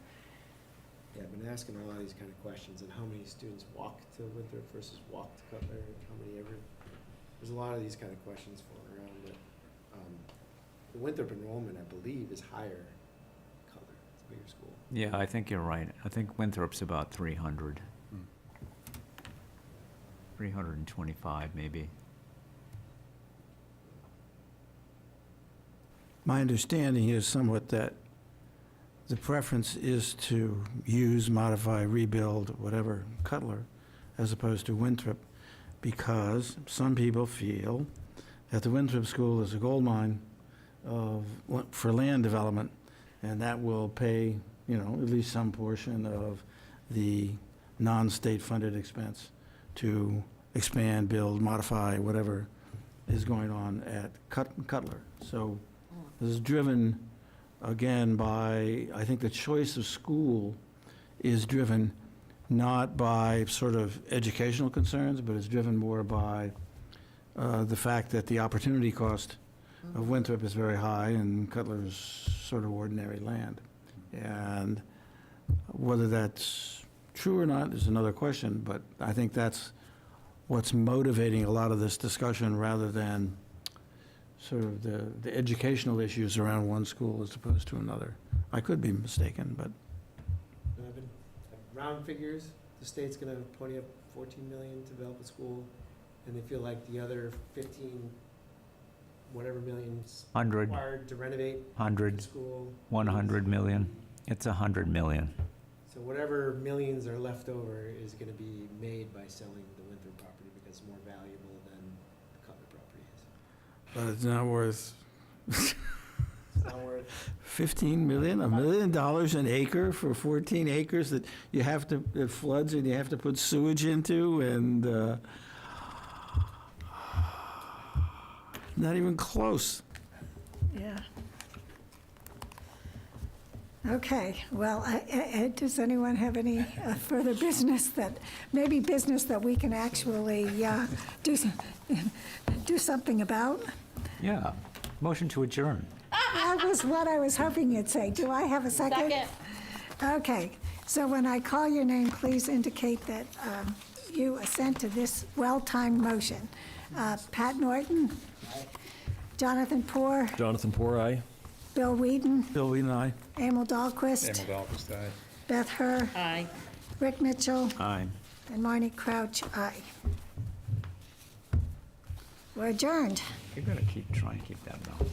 Yeah, I've been asking a lot of these kind of questions, and how many students walk to Winthrop versus walk to Cutler, and how many ever, there's a lot of these kind of questions floating around, but, the Winthrop enrollment, I believe, is higher than Cutler, it's a bigger school. Yeah, I think you're right. I think Winthrop's about 300. 325, maybe. My understanding is somewhat that the preference is to use, modify, rebuild, whatever, Cutler, as opposed to Winthrop, because some people feel that the Winthrop School is a gold mine for land development, and that will pay, at least some portion of the non-state funded expense to expand, build, modify, whatever is going on at Cutler. So this is driven, again, by, I think the choice of school is driven not by sort of educational concerns, but it's driven more by the fact that the opportunity cost of Winthrop is very high and Cutler is sort of ordinary land. And whether that's true or not is another question, but I think that's what's motivating a lot of this discussion rather than sort of the educational issues around one school as opposed to another. I could be mistaken, but Round figures, the state's gonna pony up 14 million to develop a school, and they feel like the other 15, whatever millions 100, required to renovate the 100, school. 100 million. It's 100 million. So whatever millions are left over is gonna be made by selling the Winthrop property because it's more valuable than the Cutler property is. it's not worth, not worth. 15 million, $1 million an acre for 14 acres that you have to, it floods and you have to put sewage into, and not even close. Yeah. Okay, well, does anyone have any further business maybe business that we can actually do something about? Yeah. Motion to adjourn. That was what I was hoping you'd say. Do I have a second? Second. Okay, so when I call your name, please indicate that you assent to this well-timed motion. Pat Norton? Jonathan Poor? Jonathan Poor, aye. Bill Whedon? Bill Whedon, aye. Emil Dahlquist? Dahlquist, aye. Beth Herr? Aye. Rick Mitchell? Aye. And Marnie Crouch, aye. We're adjourned. You're going to try and keep that mouth.